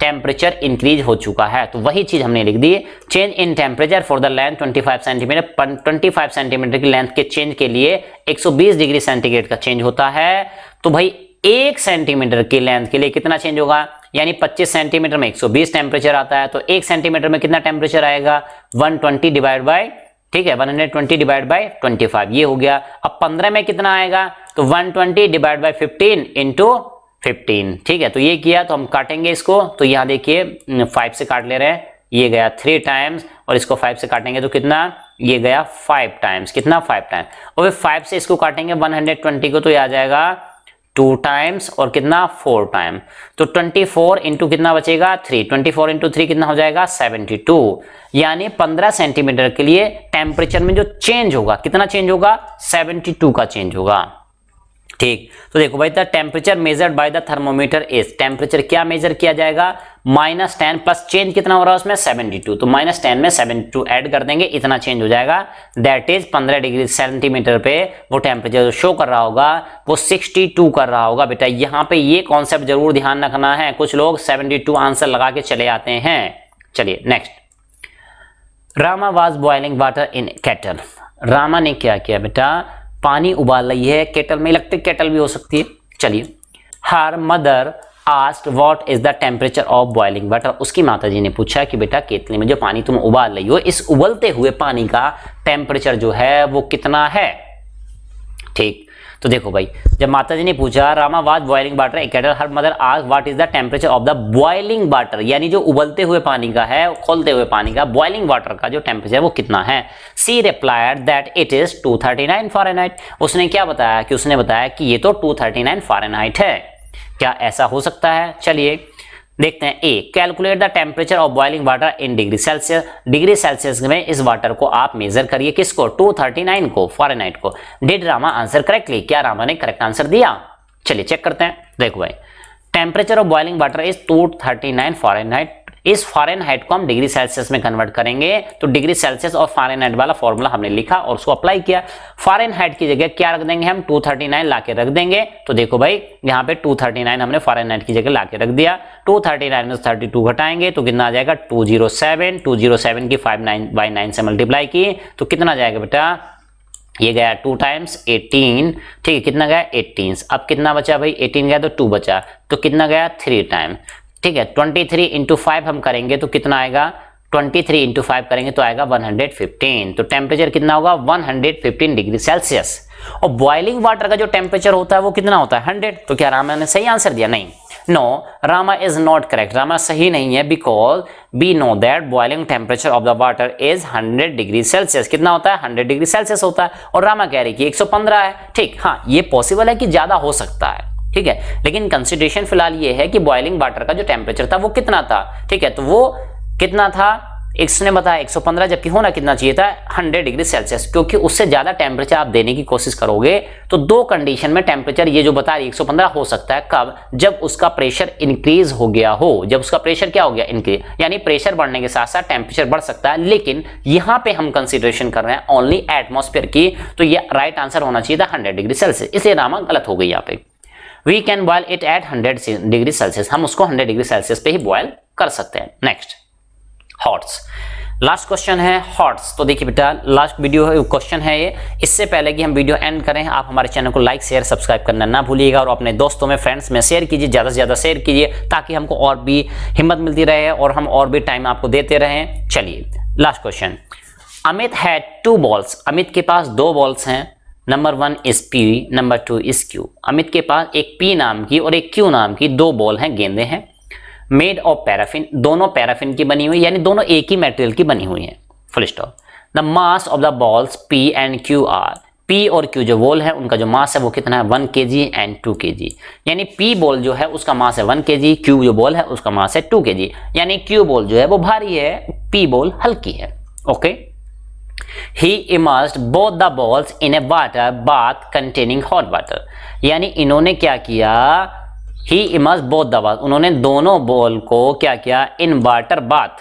टेम्परेचर इंक्रीज हो चुका है। तो वही चीज हमने लिख दी, change in temperature for the length 25 centimetre. 25 centimetre की लेंथ के चेंज के लिए 120 डिग्री सेंटीग्रेड का चेंज होता है। तो भाई 1 सेंटीमीटर की लेंथ के लिए कितना चेंज होगा, यानी 25 सेंटीमीटर में 120 टेम्परेचर आता है तो 1 सेंटीमीटर में कितना टेम्परेचर आएगा 120 डिवाइड बाय, ठीक है 120 डिवाइड बाय 25, ये हो गया। अब 15 में कितना आएगा तो 120 डिवाइड बाय 15 इंटू 15, ठीक है। तो ये किया तो हम काटेंगे इसको, तो यहाँ देखिए 5 से काट ले रहे हैं, ये गया 3 टाइम्स और इसको 5 से काटेंगे तो कितना, ये गया 5 टाइम्स, कितना 5 टाइम्स, और फिर 5 से इसको काटेंगे 120 को तो ये आ जाएगा 2 टाइम्स और कितना 4 टाइम, तो 24 इंटू कितना बचेगा 3, 24 इंटू 3 कितना हो जाएगा 72। यानी 15 सेंटीमीटर के लिए टेम्परेचर में जो चेंज होगा कितना चेंज होगा 72 का चेंज होगा, ठीक। तो देखो भाई the temperature measured by the thermometer is, temperature क्या मेजर किया जाएगा -10 प्लस चेंज कितना हो रहा है उसमें 72, तो -10 में 72 ऐड कर देंगे, इतना चेंज हो जाएगा। दैट इज 15 डिग्री सेंटीमीटर पे वो टेम्परेचर जो शो कर रहा होगा वो 62 कर रहा होगा। बेटा यहाँ पे ये कॉन्सेप्ट जरूर ध्यान रखना है, कुछ लोग 72 आंसर लगा के चले आते हैं। चलिए next, Rama was boiling water in kettle. Rama ने क्या किया बेटा, पानी उबाल रही है केटल में, इलेक्ट्रिक केटल भी हो सकती है। चलिए, her mother asked what is the temperature of boiling water. उसकी माताजी ने पूछा कि बेटा केतली में जो पानी तुम उबाल रही हो, इस उबलते हुए पानी का टेम्परेचर जो है वो कितना है, ठीक। तो देखो भाई जब माताजी ने पूछा Rama was boiling water A kettle, her mother asked what is the temperature of the boiling water, यानी जो उबलते हुए पानी का है, खोलते हुए पानी का, बॉइलिंग वाटर का जो टेम्परेचर वो कितना है। She replied that it is 239 Fahrenheit. उसने क्या बताया कि उसने बताया कि ये तो 239 फ़ारेनहाइट है। क्या ऐसा हो सकता है, चलिए देखते हैं। A, calculate the temperature of boiling water in degree Celsius. Degree Celsius में इस वाटर को आप मेजर करिए, किसको 239 को, फ़ारेनहाइट को। डिड रामा आंसर करेक्टली, क्या रामा ने करेक्ट आंसर दिया। चलिए चेक करते हैं। देखो भाई temperature of boiling water is 239 Fahrenheit. इस फ़ारेनहाइट को हम डिग्री सेल्सियस में कन्वर्ट करेंगे तो डिग्री सेल्सियस और फ़ारेनहाइट वाला फॉर्मूला हमने लिखा और उसको अप्लाई किया। फ़ारेनहाइट की जगह क्या रख देंगे हम 239 लाके रख देंगे। तो देखो भाई यहाँ पे 239 हमने फ़ारेनहाइट की जगह लाके रख दिया। 239 में 32 घटाएंगे तो कितना आ जाएगा 207। 207 की 5/9 से मल्टीप्लाई की तो कितना जाएगा बेटा, ये गया 2 टाइम्स 18, ठीक है। कितना गया 18। अब कितना बचा भाई, 18 गया तो 2 बचा, तो कितना गया 3 टाइम, ठीक है। 23 इंटू 5 हम करेंगे तो कितना आएगा, 23 इंटू 5 करेंगे तो आएगा 115। तो टेम्परेचर कितना होगा 115 डिग्री सेल्सियस। और बॉइलिंग वाटर का जो टेम्परेचर होता है वो कितना होता है 100। तो क्या रामा ने सही आंसर दिया, नहीं। No, Rama is not correct, Rama सही नहीं है, because we know that boiling temperature of the water is 100 degree Celsius. कितना होता है? 100 डिग्री सेल्सियस होता है, और रामा कह रही कि 115 है। ठीक, हाँ ये पॉसिबल है कि ज्यादा हो सकता है, ठीक है, लेकिन कंसिडरेशन फिलहाल ये है कि बॉइलिंग वाटर का जो टेम्परेचर था वो कितना था, ठीक है, तो वो कितना था, इसने बताया 115, जबकि होना कितना चाहिए था? 100 डिग्री सेल्सियस, क्योंकि उससे ज्यादा टेम्परेचर आप देने की कोशिश करोगे तो दो कंडीशन में टेम्परेचर ये जो बता रही 115 हो सकता है। कब? जब उसका प्रेशर इंक्रीज हो गया हो, जब उसका प्रेशर क्या हो गया? इंक्रीज, यानी प्रेशर बढ़ने के साथ साथ टेम्परेचर बढ़ सकता है, लेकिन यहां पे हम कंसिडरेशन कर रहे हैं ओनली एटमॉस्फेयर की, तो ये राइट आंसर होना चाहिए था 100 डिग्री सेल्सियस, इसलिए रामा गलत हो गई यहाँ पे। We can boil it at 100 degree Celsius, हम उसको 100 डिग्री सेल्सियस पे ही बॉयल कर सकते हैं। नेक्स्ट, हॉट्स, लास्ट क्वेश्चन है हॉट्स। तो देखिए बेटा, लास्ट वीडियो है, क्वेश्चन है ये। इससे पहले कि हम वीडियो एंड करें, आप हमारे चैनल को लाइक शेयर सब्सक्राइब करना ना भूलिएगा, और अपने दोस्तों में फ्रेंड्स में शेयर कीजिए, ज़्यादा से ज़्यादा शेयर कीजिए, ताकि हमको और भी हिम्मत मिलती रहे और हम और भी टाइम आपको देते रहें। चलिए last question, Amit had 2 balls, Amit के पास 2 बॉल्स हैं, number 1 is P, number 2 is Q. Amit के पास एक पी नाम की और एक क्यू नाम की 2 बॉल हैं, गेंदे हैं, मेड ऑफ पैराफिन, दोनों पैराफिन की बनी हुई, यानी दोनों एक ही मटेरियल की बनी हुई हैं, full stop. The mass of the balls P and Q R, P और क्यू जो बॉल है उनका जो मास है वो कितना है? 1 kg एंड 2 kg, यानी पी बॉल जो है उसका मास है 1 kg, क्यू जो बॉल है उसका मास है 2 kg, यानी क्यू बॉल जो है वो भारी है, पी बॉल हल्की है। Okay, he immersed both the balls in A water bath containing hot water, यानी इन्होंने क्या किया? ही इमर्स्ड बोथ द बॉल, उन्होंने दोनों बॉल को क्या किया? इन वाटर बाथ,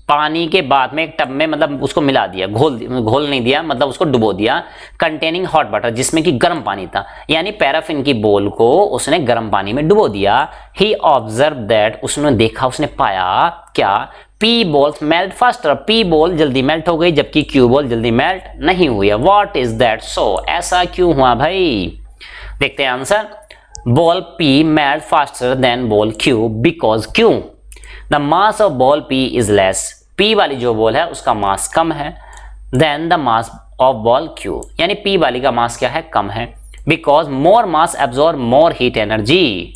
पानी के बाथ में, एक टब में, मतलब उसको मिला दिया, घोल नहीं दिया, मतलब उसको डुबो दिया, कंटेनिंग हॉट वाटर, जिसमें कि गर्म पानी था, यानी पैराफिन की बॉल को उसने गर्म पानी में डुबो दिया। ही ऑब्जर्व दैट, उसने देखा, उसने पाया क्या? P balls melt faster, P ball जल्दी मेल्ट हो गई, जबकि क्यू बॉल जल्दी मेल्ट नहीं हुई है। व्हाट इज दैट सो, ऐसा क्यों हुआ भाई? देखते हैं answer. Ball P melt faster than ball Q, because क्यों? The mass of ball P is less, P वाली जो बॉल है उसका मास कम है, than the mass of ball Q, यानी पी वाली का मास क्या है? कम है। Because more mass absorb more heat energy,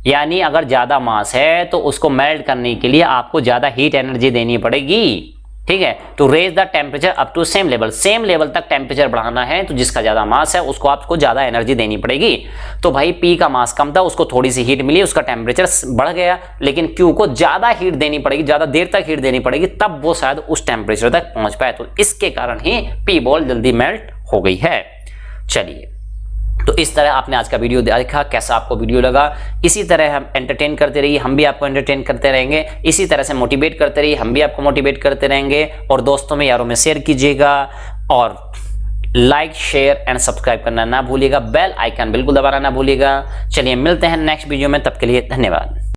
यानी अगर ज्यादा मास है तो उसको मेल्ट करने के लिए आपको ज्यादा हीट एनर्जी देनी पड़ेगी, ठीक है, to raise the temperature up to same level, same level तक टेम्परेचर बढ़ाना है तो जिसका ज्यादा मास है उसको आपको ज्यादा एनर्जी देनी पड़ेगी। तो भाई पी का मास कम था, उसको थोड़ी सी हीट मिली, उसका टेम्परेचर बढ़ गया, लेकिन क्यू को ज्यादा हीट देनी पड़ेगी, ज्यादा देर तक हीट देनी पड़ेगी, तब वो शायद उस टेम्परेचर तक पहुंच पाए, तो इसके कारण ही पी बॉल जल्दी मेल्ट हो गई है। चलिए, तो इस तरह आपने आज का वीडियो देखा, कैसा आपको वीडियो लगा? इसी तरह हम एंटरटेन करते रहिए, हम भी आपको एंटरटेन करते रहेंगे, इसी तरह से मोटिवेट करते रहिए, हम भी आपको मोटिवेट करते रहेंगे, और दोस्तों में यारों में शेयर कीजिएगा, और लाइक शेयर एंड सब्सक्राइब करना ना भूलिएगा, बेल आइकन बिल्कुल दबाना ना भूलिएगा। चलिए मिलते हैं नेक्स्ट वीडियो में, तब के लिए धन्यवाद।